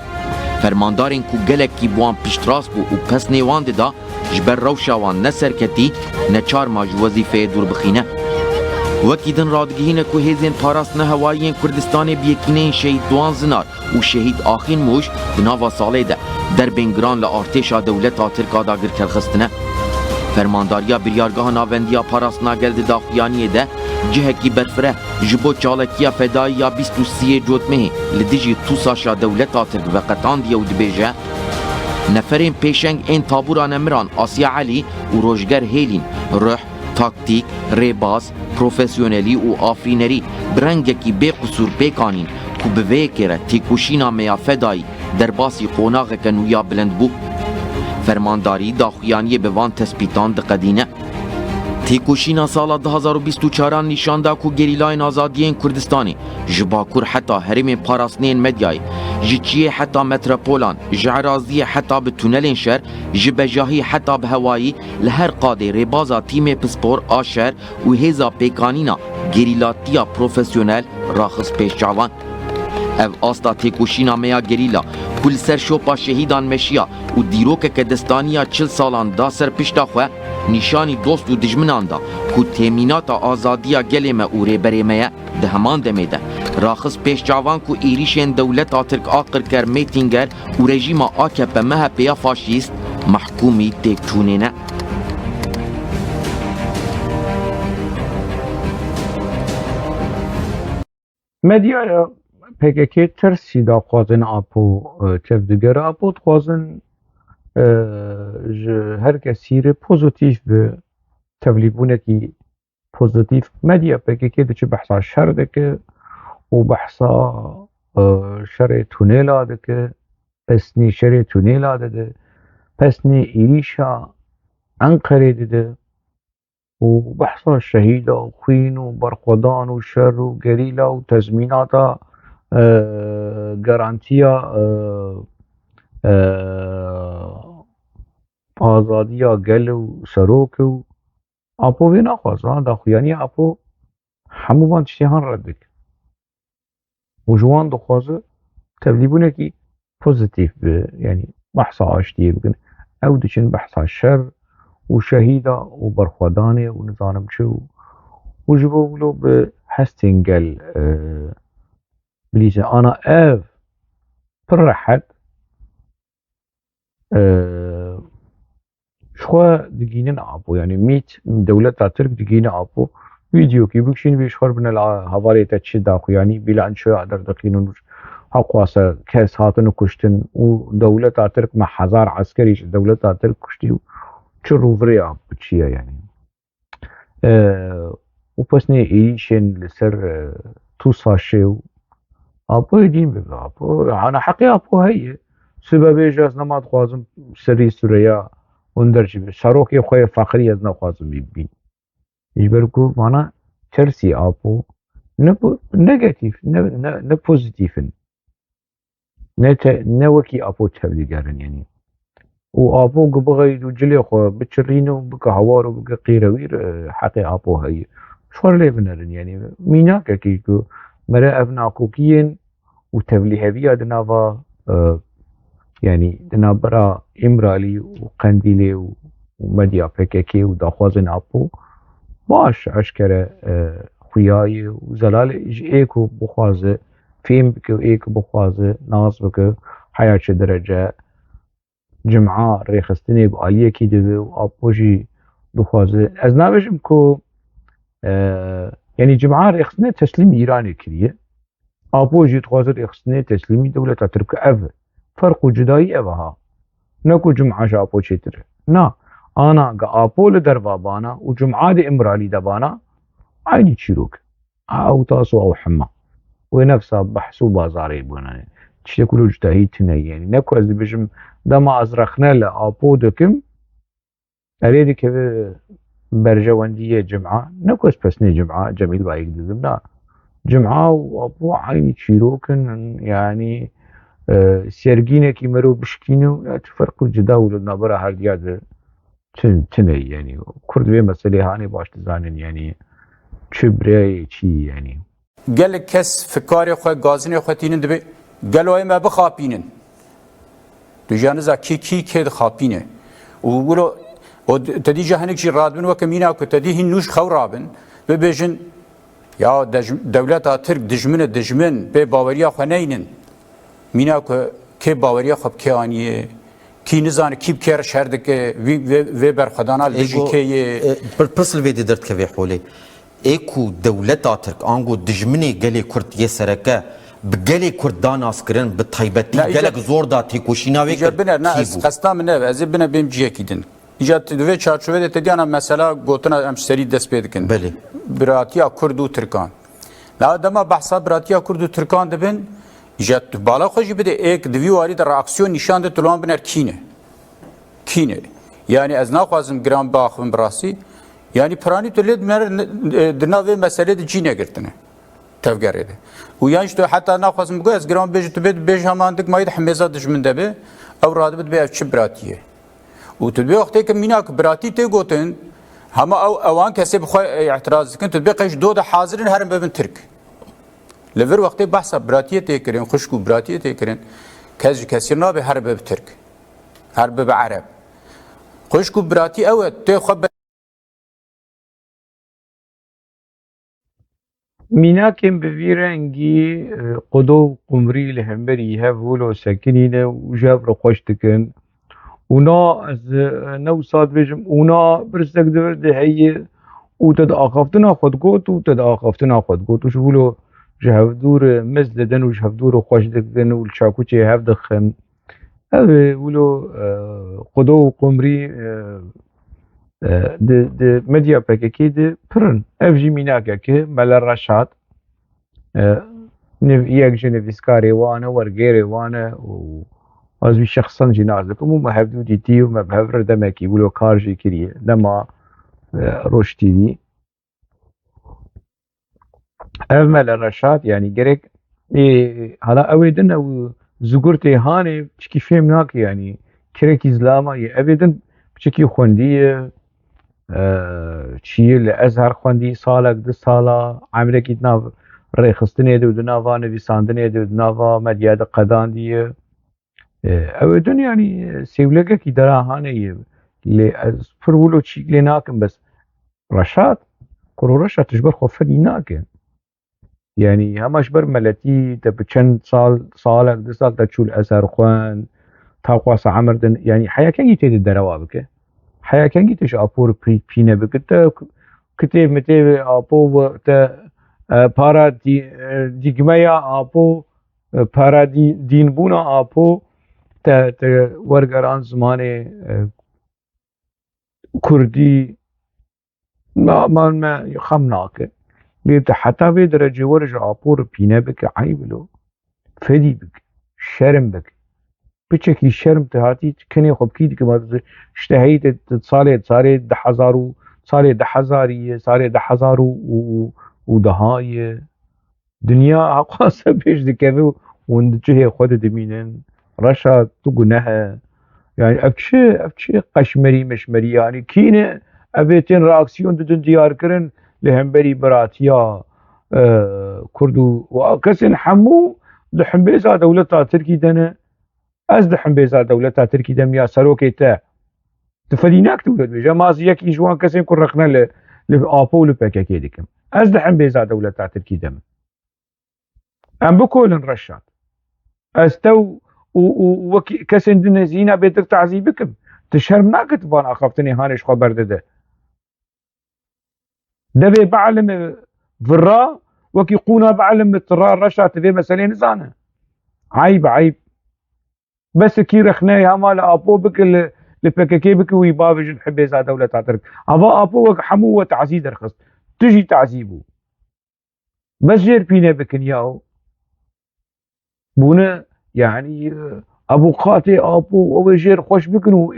fermandarên ku gelekî bi wan piştrast bû û pesnê wan dida ji ber rewşa wan ne serketî ne çarma ji wezîfeyê dûr bixîne. Wekî din radigihîne ku hêzên parastina hewayiyên Kurdistanê bi yekîneyên şehîd Doğan Zinar û şehîd Axîn Mûş di nava salê de derbên giran li artêşa dewleta Tirka dagirker xistine. Fermandariya biryargeha navendiya parastina gel di daxuyaniyê de cihekî berfireh ji bo çalakiya fedayî ya 23 Cotmehê li dijî tûsaşa dewleta Tirk veqetandiye û dibêje neferên pêşeng ên tabûra nemiran Asya Elî û Rojger Hêlîn rih, taktîk, rêbaz, profesyonelî û afrînerî bi rengekî bêqusûr pêkanîn ku bi vê yekê re têkoşîna meya fedayî derbasî qonaxeke nûya bilind bû. Fermandarî daxuyaniyê bi van tespîtan diqedîne. Têkoşîna sala 2024 nîşan da ku gerîlayên azadiyên Kurdistanê ji Bakur heta herêmên parastinên medyayê ji Çiyê heta metropolan ji eraziyê heta bi tunelên şer ji bejahî heta bi hewayî li her qadê rêbaza tîmê pispor a şer û hêza pêkanîna gerîlatiya profesyonel raxist pêş çavan. Ev asta têkoşîna meya gerîla ku li ser şopa şehîdan meşiya û dîrokeke destaniya 40 salan da ser pişta xwe nîşanî dost û dijminan da ku temînata azadiya gelê me û rêberê me ye di heman demê de raxist pêş çavan ku êrişên dewleta Tirk a Qirker Mêtînger û rejîma AKP MHPya faşîst mehkûmî têkçûnê ne. Medyaya PKK ترسي دا خوازن آپو چف دگر آپو خوازن هر کسی ره پوزیتیف به تبلیغونه کی پوزیتیف مدیا PKK ده چه بحثا شر ده که و بحثا شر تونیلا ده که پسنی شر تونیلا ده پسنی ایریشا انقره ده و بحثا شهیدا و خوین و برخودان و شر و گریلا و تزمیناتا گارانتیا آزادیا گل و سروک و آپو وی نخواست داخویانی آپو هموان تشتیهان رد بک و جوان دخوازه تبلیبونه کی پوزیتیف به یعنی بحثا آشتیه بکن او دچن بحثا شر و شهیدا و برخودانه و نظانم چه و جبو بلو به هستنگل بليزة أنا فرحت شخوا دقينين أبو يعني 100 دولة ترك دقينة أبو فيديو كي بكشين بيشخور بنا الهواري تتشد أخو يعني بلا أنشاء أدر دقينون حقواسا كاس هاتن كشتن ودولة ترك مع حزار عسكري دولة ترك كشتي وشرو فري أبو تشيا يعني وبسني إيشين لسر توصاشي آپو دین بگه آپو انا حقی آپو هیه سبب اجاز نماد خوازم سری سوریا اندرچی به سروکی خوی فقری از نخوازم بین اجبر کو مانا ترسی آپو نگاتیف نه پوزیتیفن نه وکی آپو تبلیگرن یعنی و آپو بغید و جلی خو بچرینو بگه هوارو بگه قیرویر حقی آپو هیه شوار لیبنرن یعنی میناکه که مرا افناکوکین و تبلیغی دنوا يعني دنابرا امرالي وقنديلي ومديا PKK وداخوازن ابو باش اشكره خویای و زلال ایکو بخوازه فیلم بکو ایکو بخوازه ناز بکو حياة چه درجة جمعة ريخستني بآلية كي دبي وآبوشي دخوازه از نابجم كو يعني جمعة ريخستني تسليم إيراني كريه آبوشي دخوازه ريخستني تسليمي دولة ترك أف فرق جدائي أفها نكو جمعة شابو چتر نا أنا آبو لدروا بانا وجمعة دي إمرالي دبانا عيني تشيروك أو تاسو أو حما ونفسها بحث بازاري بونا تشتي كلو جدائي تني يعني نكو از بجم دما أزرخنا لآبو دكم أريد كيف برجواندية جمعة نكو اسبسني جمعة جميل بايك دزم لا جمعة وآبو عيني تشيروكن يعني سيرجينه كي مرو بشكينو تفرق جدا ولنا برا هر دياد تني يعني كرد بي مسألة هاني باش تزانن يعني چبري چي يعني قال كس فكاري خو غازني خو تينن دبي قالوا ما بخابينن دجانزا كي كد خابينه وولو تدي جهنك شي رادبن وكمينا كتدي هنوش خورابن ببيجن يا دولتا ترك دجمن به باوريا خنينن مینا که باوریا خب که آنیه کی نزانه کی بکر شردک وی برخدانا لجی که پرپسل ویدی درد که وی حوله ایکو دولت آترک آنگو دجمنی گلی کرد یه سرکه بگلی کردان آسکرن به طیبتی گلک زور دا تیکوشینا وی کرد نه از قصدام نه از بنا بیم جیه کیدن ایجاد دوی چارچوبه تدیانا مثلا گوتنا امشتری دست پیدکن بله براتیا کرد و ترکان لا دما بحثا براتیا کرد و ترکان دبن جات بالا خوشی بده ایک دوی واری در اکسیون نشان ده تلوان بنر کینه yani az naxwazim gram baxim brasi yani prani toled mer dnave mesele de cine girtine tevgerede u yani işte hatta naxwazim bu az gram bej tubed bej hamandik mayid hmeza dijmin de be ev radibet be ev çibratiye u tubbe vaqte ke minak brati te goten hama awan keseb xo i'tiraz kin tubbe qeş do da hazirin herin bebin türk لور وقتی بحث براتیه تکرین خوشکو براتیه تکرین کسی نابه هر به ترک هر به عرب خوشکو براتی اوه تی خب ميناكم بفيرنجي قدو قمري لهمبري هفولو سكنينه وجاب رقوشتكن ونا از نو صاد بجم ونا برستك دورد هي وتد آخفتنا خود قوت وتد آخفتنا خود قوت وشولو جهفدور مزددن وجهفدور خوش دكدن والشاكوشي هفدخن هذا ولو قدو قمري د مدیا پککی د پرن اف جی میناکه که مل رشاد نف یک جنویسکاری وانه ورگیری وانه و از بی شخصا جنازه کمو محبدو دیتی و مبهور دمکی ولو کار جی کریه دما روش تیوی اف مل رشاد يعني جريك هلا اويدن او زغورتي هاني بشكي فهم ناك يعني كريك ازلاما اويدن بشكي خونديه چیه لازهر خوندی سالک دو سالا عمره کیت ناو ریخستنی دو ناوا نویساندنی دو ناوا مدیاد قدان دیه اویدن يعني سیولگه کی درا هانه لی از فرولو چیک لی ناکن بس رشاد کرو رشاد تجبر خوفنی ناکن يعني همش بر ملتي تبچن سالك دو سال تشول اثر خوان تاقواس عمردن يعني حياة كان يتيد الدروابك حياة كان يتش أبور بينا بكتا كتير متى أبو تا بارا دي جمايا أبو بارا دين بونا أبو تا ورقران زمانه كردي ما يخمناك بيت حتى في درجة ورجع أبور بينا بك عيب له فدي بك شرم بك بچکی شرم تهاتی کنی خب کی که ما اشتهیت سال ده هزارو سال ده هزاریه سال ده هزارو و دهای دنیا حقاسه پیش دکوه وندجه خود دمینن رشا تو گناه يعني افچه قشمری مشمری يعني کینه اویتین راکسیون ددن دیار کرن لهمبری براتیا کردو و کسین حمو دحن بیزا دولتا ترکی دنه از دحن بیزار دولتا ترکی دم یا سروکی تا تفدیناک دولت بیجا مازی یکی جوان کسیم کن رقنا لآپو لپککی دکم از دحن بیزار دولتا ترکی دم ام بکولن رشاد از تو وكي كسند نزينا بيتر تعذيبكم تشرم ناكت فانا خفتني هانش خبر ده دبي بعلم فرا وكي قونا بعلم ترى رشا تبي مسألة نزانه عيب بس كي رخناي مال ابو بك لبككي بك ويبابج نحب يزا دولة تعترك ابا ابو وك حمو وتعزيز رخص تجي تعذيبه بس جير فينا بكن ياو بونا يعني ابو قاتي ابو او جير خوش بكن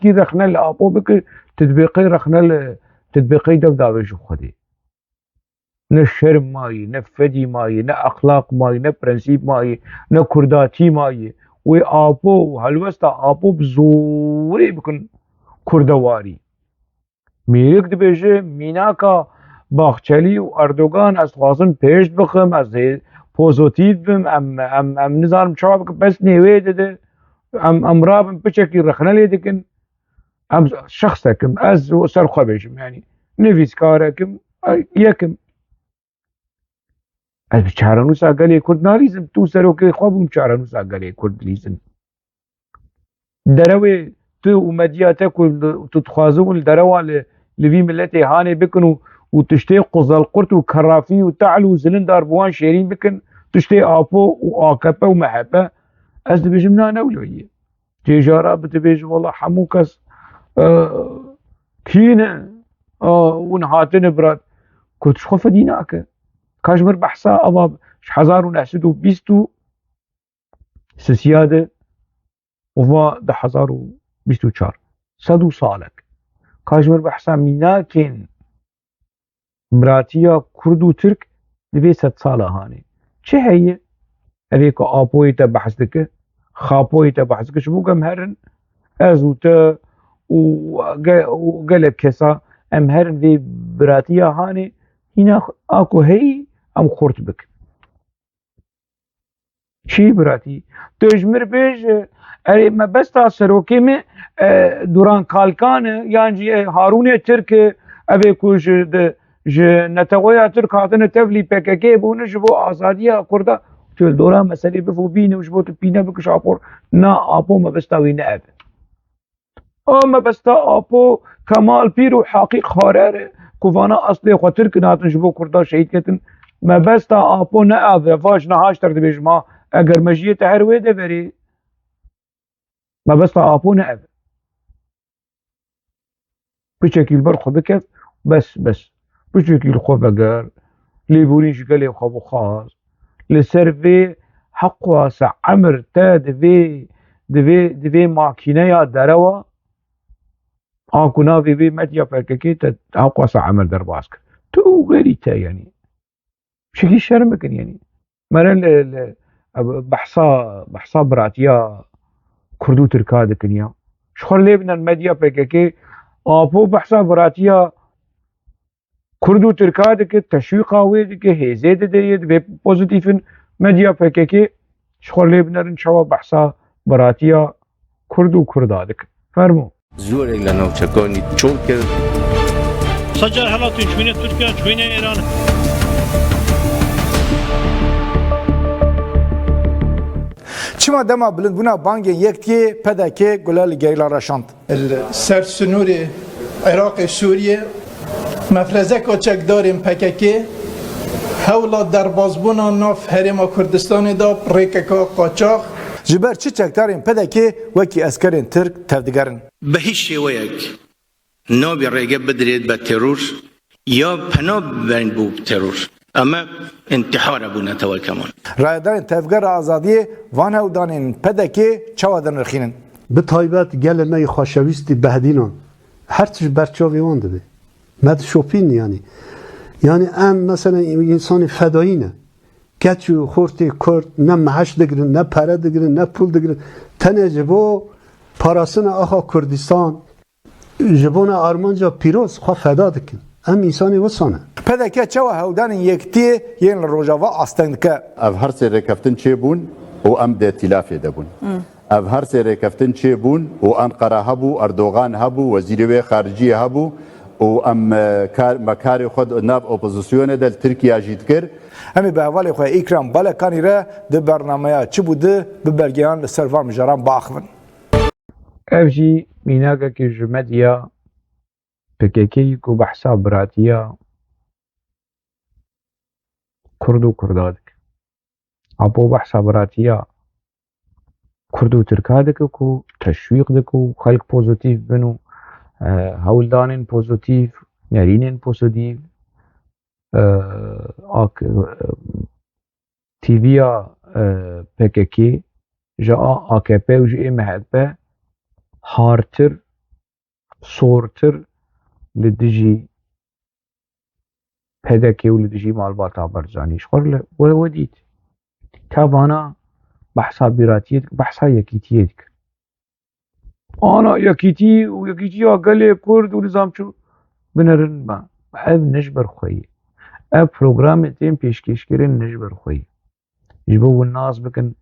كي رخنا لابو بك تطبيقي رخنا تطبيقي دبدابج خدي نه شرم ماي نه فدي ماي نه اخلاق ماي نه برنسيب ماي نه كرداتي ماي و آپو هلوستا آپو بزوری بکن کردواری میرک دبیجه میناکا باخچلی و اردوغان از خواستن پیش بخم از پوزیتیو بم ام نظام چاپ بس نیوه ده ام رابم بچکی رخنه لیدکن ام شخصکم از سر خوابشم يعني نفیس کارکم یکم از بچارانوس اگلی کرد نالیزم تو سرو که خوابم بچارانوس اگلی کرد لیزم دروي تو ومدياتك وتتخازون الدروة لفي ملتي هاني بكن وتشتي قزل قرط وكرافي وتعلو زلندر بوان شيرين بكن تشتي آبو وآكبة ومحبة از بيجمنا نولوية تجارة بتبيج والله حموكس كينا ونهاتن براد كنت شخوف ديناك كاشمر بحثا أباب شحزار ونحسدو بيستو سسيادة وفا ده 1024 صدو صالك كاشمر بحثا ميناكن براتيا كردو ترك دبي 100 سالة هاني چه هي هذيك آبوي تبحث دك خابوي تبحث دك شبو كم هرن ازوتا وقلب كسا ام هرن في براتيا هاني هنا اكو هي ام خورت بك شي براتي تجمر بيج اري ما بس سروكي مي دوران كالكان يعني هارون ترك ابي كوش ج نتويا ترك هاتن تفلي بككي بون جبو ازاديه كردا تول دوران مسالي بفو بين وجبو بينا بك شابور نا ابو ما بس تاوي ناب ما بس ابو كمال بيرو حقيق خارر كوفانا اصلي خاطر كناتن جبو كردا شهيد كتن ما بس ابو نا فاش نهاش ترد بيجما اگر مجيه تهروي ده بري ما بس ابو نا بشكل برخو بكف بس بشكل خو بقر ليبوريش قالي خو خاص لسيرفي حق واسع عمر تا دفي ماكينة دروا اكو نافي بي مديا فككي حق واسع عمر درباسك تو غيري تا يعني بشكل شرمكن يعني مرة بحصا براتيا كردو تركا دكنيا شخور ليبنا المديا فككي آپو بحثا براتيا كردو تركا دك تشويقا ويدك هيزي ديد بي بوزيتيفن مديا فككي شخور ليبنا رنشوا بحثا براتيا كردو كردا دك فرمو زور لنا وشكوني چونك سجل حالات شوينه تركيا شوينه ايران چما دما بلند بونا بانگ یکتی پدکه گلال گریلا رشاند سرسنور عراق سوریه مفرزه کوچک داریم پککی هولا در بازبونا ناف هرما کردستان دا ریککا قاچاق جبر چی چکتاریم پدکه وکی اسکرین ترک تفدگرن به هیچ شیوهیک نابی ریگه بدرید به ترور یا پناه برین بو ترور اما انتحار بونا تول کمان رایدارین تفگر آزادی وان هودانین پدکه چوادن رخینن به تایبت گل نای خوشویستی بهدینان هرچیش برچاوی وان داده مد شوپین یعنی ام مثلا انسان فدایی نه کچو خورتی کرد نه معاش دگرن نه پره دگرن نه پول دگرن تنه جبو پاراسن آخا کردستان جبون آرمانجا پیروز خواه فدا دکن ام انسانی وسانه پدکه چوا هودانین یکتی یین روژاوا آستند که اف هر سری کفتن چه بون و ام ده تلافی ده بون اف هر سری کفتن چه بون و انقره هبو اردوغان هبو وزیر خارجی هبو و ام مکاری خود ناف اپوزیسیون دل ترکیه جید کر همی به اول خواه اکرام بالکانی را ده برنامه چی بوده به برگیان لسروان مجران باخون ev jî mînakekî ji medya PKK'yê ku behsa biratiya Kurd û Kurda dike. Apo behsa biratiya Kurd û Tirka dike ku teşwîq dike û xelk pozitîv bin û hewldanên pozitîv, nerînên pozitîv, tîviya PKK ji a AKP û ji ê MHP hartir, sortir li dijî PDK û li dijî malbata Barzanî. Ji xwe li we dît. Tevana behsa bîratiyê dike, behsa yekîtiyê dike. Ana yekîtî û yekîtiya gelê Kurd û nizamçû binerin me. Ev ne ji ber xwe ye. Ev programê tên pêşkêşkirin ne ji ber xwe ye. Ji bo hûn nas bikin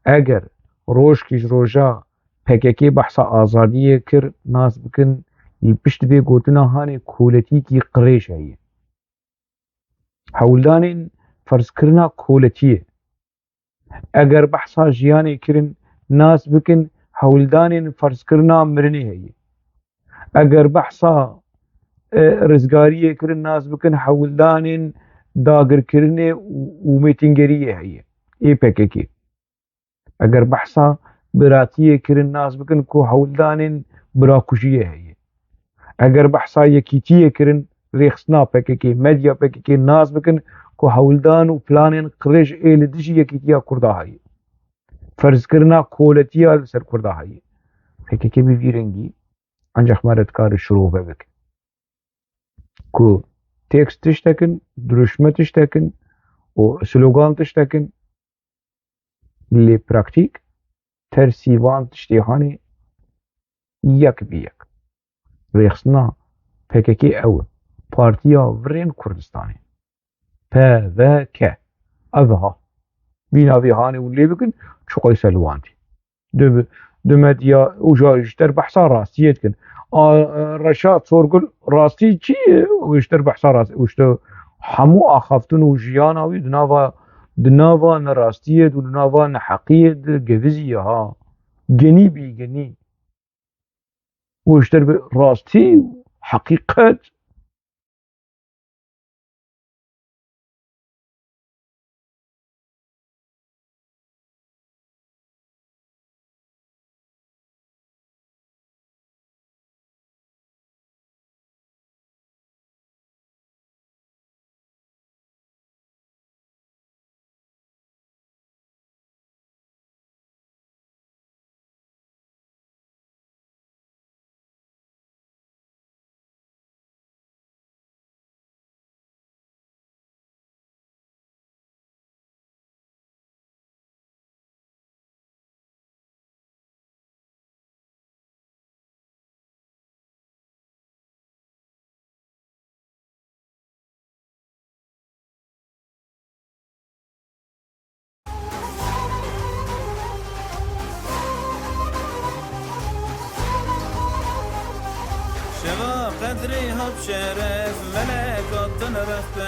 eger rojkî ji roja PKK behsa azadiyê kir nas bikin piştî vê gotina hanê koletîkî qirêj heye. Hewldanên ferzkirina koletiyê. Eger behsa jiyanê kirin nas bikin hewldanên ferzkirina mirinê heye. Eger behsa rizgariyê kirin nas bikin hewldanên dagirkirinê û mêtîngeriyê heye. Ê PKK. Eger behsa biratiyê kirin nas bikin ku hewldanên birakujiyê heye. Eger behsa yekîtiyê kirin rêxistina PKK, medya PKK nas bikin ku hewldan û planên qirêj ê li dijî yekîtiya Kurda heye. Ferzkirina koletiya li ser Kurda heye. PKK bi vî rengî ancak me re dikare şirove bike. Ku tekst tiştekin, duruşme tiştekin û slogan tiştekin lê praktîk tersîvan tiştê hanê yek bi yek. Rêxistina PKK ew e. Partiya Virên Kurdistanê. PVK. Ev ha. Bîna vê hanê hûn lê bikin çiqoy selwandî. Di medya û jî ji ter behsa rastiyê dikin. Reşad Sorgul rastî çi ye? Wê ji ter behsa rastî. Wê ji ter hemû axaftin û jiyana wî di nava nerastiyê û di nava neheqiyê de gevizî ye ha. Genî bîgenî. Wê ji ter rastî û heqîqet شما قدری هب شرف ملکاتن رفت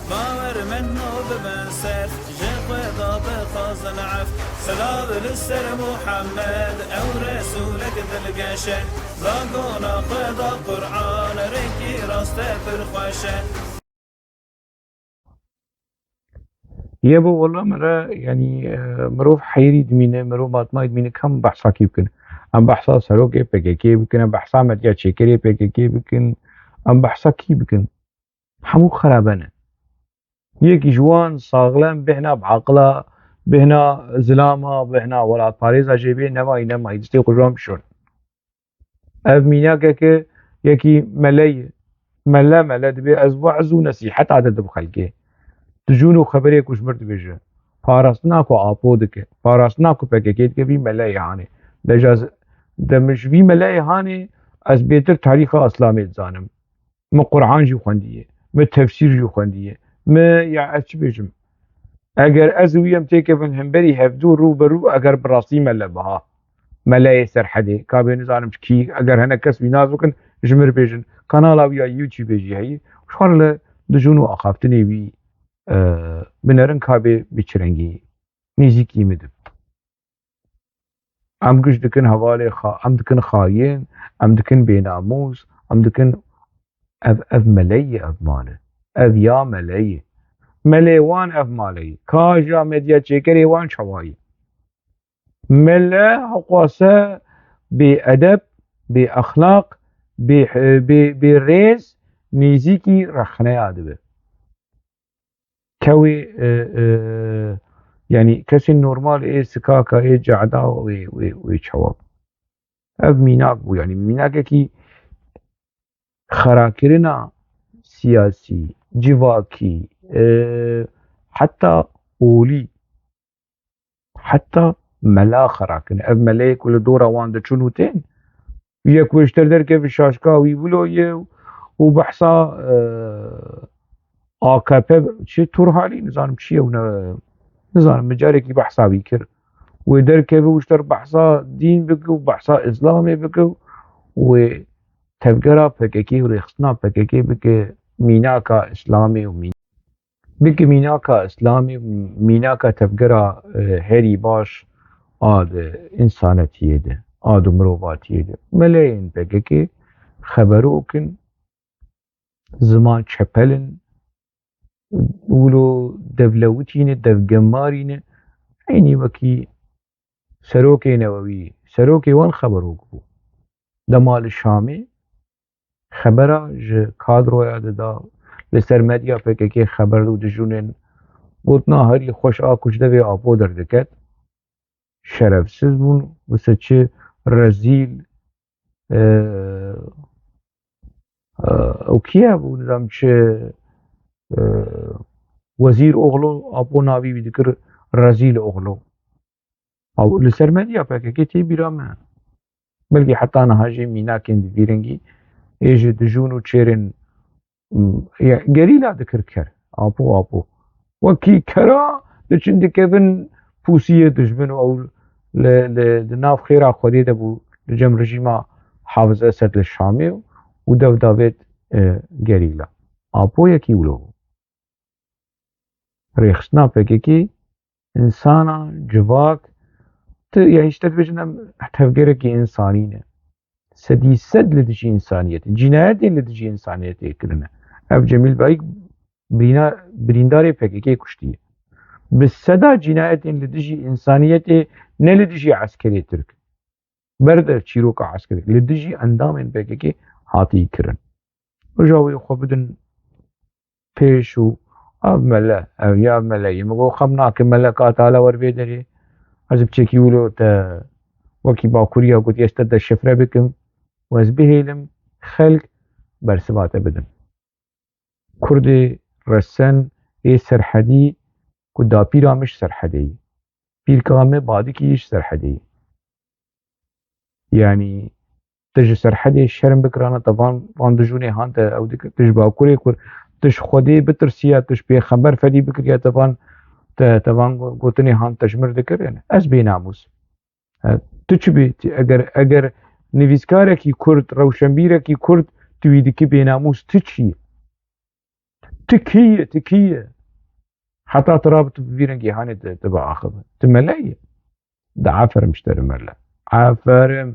باور من نوب من سر جخ ضاب خازن عف سلام للسر محمد او رسولك دلقشه زاقونا قضا قرآن ركي راسته فرخوشه يابا والله مرة يعني مروف حيري دمينة مروف ماتما دمينة كم بحثا كي بكن ام بحثا سروكي PKK بكن ام بحثا مديا چكري PKK بكن ام بحثا كي بكن همو خرابانه يكي جوان صاغلان بهنا بعقلا بهنا زلاما بهنا ولاد باريزا جيبي نما ينما يدستي قجوان بشون اف ميناكا يكي ملا دبي ازوعزو نصيحت عدد بخلقه تجونو خبري كوش مرد بيجه پاراستناكو آپو دكه پاراستناكو PKK دكه في ملاي هاني دجاز دمش في ملاي هاني از بيتر تاريخ اسلامي زانم ما قرآن جو خونديه ما تفسير جو خونديه ما يا اچ بيجم اگر ازويم تيكه من همبري هفدو رو برو اگر براسي ملا بها ملاي سرحدي كابين زانم كي اگر هنا كسبي ناز بكن جمر بيجن قناة ويا يوتيوب جي هي شوار لجونو أخافتني بي بنرن كابي بيشرنجي نيزيكي مدب ام گوش دکن حواله ام دکن خاين ام دکن بیناموس ام دکن اف ملي اف ماله اف يا ملي مليوان اف مالي كاجا مديا چكري وان شواي ملا حقوسه بأدب بأخلاق بريز نيزيكي رخنه ادبه كوي يعني كسي نورمال ايه سكاكا ايه جعدا ويشواب اف ميناك بو يعني ميناك كي خراكرنا سياسي جواكي حتى اولي حتى ملا خراكرنا اف ملاك ولا دورا وان دچونو تين يك ويشتر در كيف الشاشكا ويبلو يه وبحصا AKP چه طور حالي نظام چیه اونه نظام مجاري بحثا بيكر ودر كيف وشتر بحثا دين بكو بحثا اسلامي بكو وتفقرا بككي وريخصنا بككي بك ميناكا اسلامي بك ميناكا اسلامي ميناكا تفقرا هري باش آد انسانتيه ده آد مروباتيه ده ملايين بككي خبروكن زمان چپلن ولو دولوتين دفقمارين عيني وكي سروكي نووي سروكي وان خبروك بو دمال الشامي خبرا ج كادرو ياد دا لسر مديا پككي خبر دو دجونين قلتنا هري خوش آكوش دوي آبو دردكت شرفسز بون وسه چه رزيل او كيه بو نظام چه وزير اوغلو ابو ناوي بذكر رزيل اوغلو او لسر مديا پككي تي بيرام بلكي حتى انا هاجي ميناكين ببيرنجي ايج دجونو چيرن گريلا ذكر كر ابو وكي كرا لچند كبن پوسيه دجمن او لناف خيرا خودي دبو لجم رجيما حافظ اسد الشامي ودو دافيد گريلا ابو يكي ولو ريخصنا پككي انسانا جواك يعني اشتت بجنم تفكرك انسانينه سدي سد لدجي انسانيت جنايات لدجي انسانيت كرنا اف جميل بايك برينداري پككي كشتيه بالسدا جنايات لدجي انسانيت نه لدجي عسكري ترك برد چيروكا عسكري لدجي اندام پككي هاتي كرن وجاوي خبدن پیشو اب ملا او يا ملا يمغو خمناك ملكات على وربيدري ازب چكيولو تا وكي باكوريا قد يستد الشفرة بكم وازبهيلم خلق برسبات بدن كردي رسن اي سرحدي كدا بيرا مش سرحدي بير كامي بعد كيش سرحدي يعني تج سرحدي شرم بكرانا طبعا واندجوني هانت او تج باكوري كور تش خودي بترسيا تش بخبر فدي بكريا طبعا قوتني هان تشمر ذكر يعني از بيناموس تشبي اگر نویسکارکی کرد روشنبیرکی کرد تویدکی بیناموس تچی تكية حتى ترابط بفيرنجي هاني تبع اخذ تملاي ده عافر مشتري ملا عافر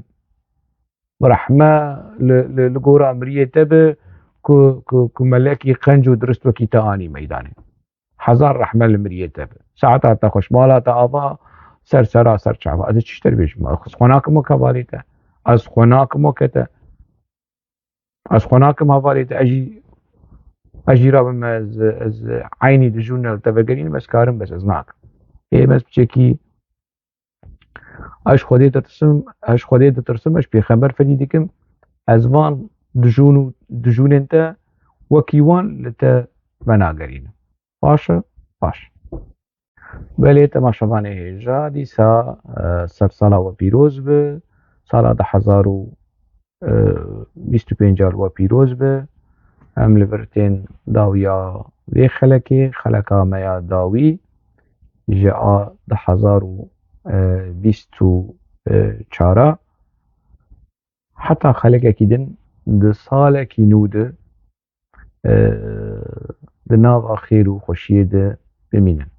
رحمة لقورا امرية تبه كو ملاكي قنج ودرست وكي تاني ميداني حزار رحمة المرية تبه ساعتها تخش مالا تابا سر شعبا از چشتر بیش ما از خوناکم کوالیته از خوناکم کته از خوناکم حوالیته اجی را بم از عینی دجون التفقرین بس کارم بس از ناک ای بس بچکی اش خودی ترسم اش بی خبر فدیدکم از وان دجون انت وكيوان لتا بناقرين باش بله تماشاوانه هجا دیسا سر سالا و پیروز به سالا 2025 و پیروز به هم لبرتين داويا وی خلقا میا داوی جاء 2024 حتى خلقا كيدن ده سالکی نو ده ده ناو آخیر و خوشیه ده بمینن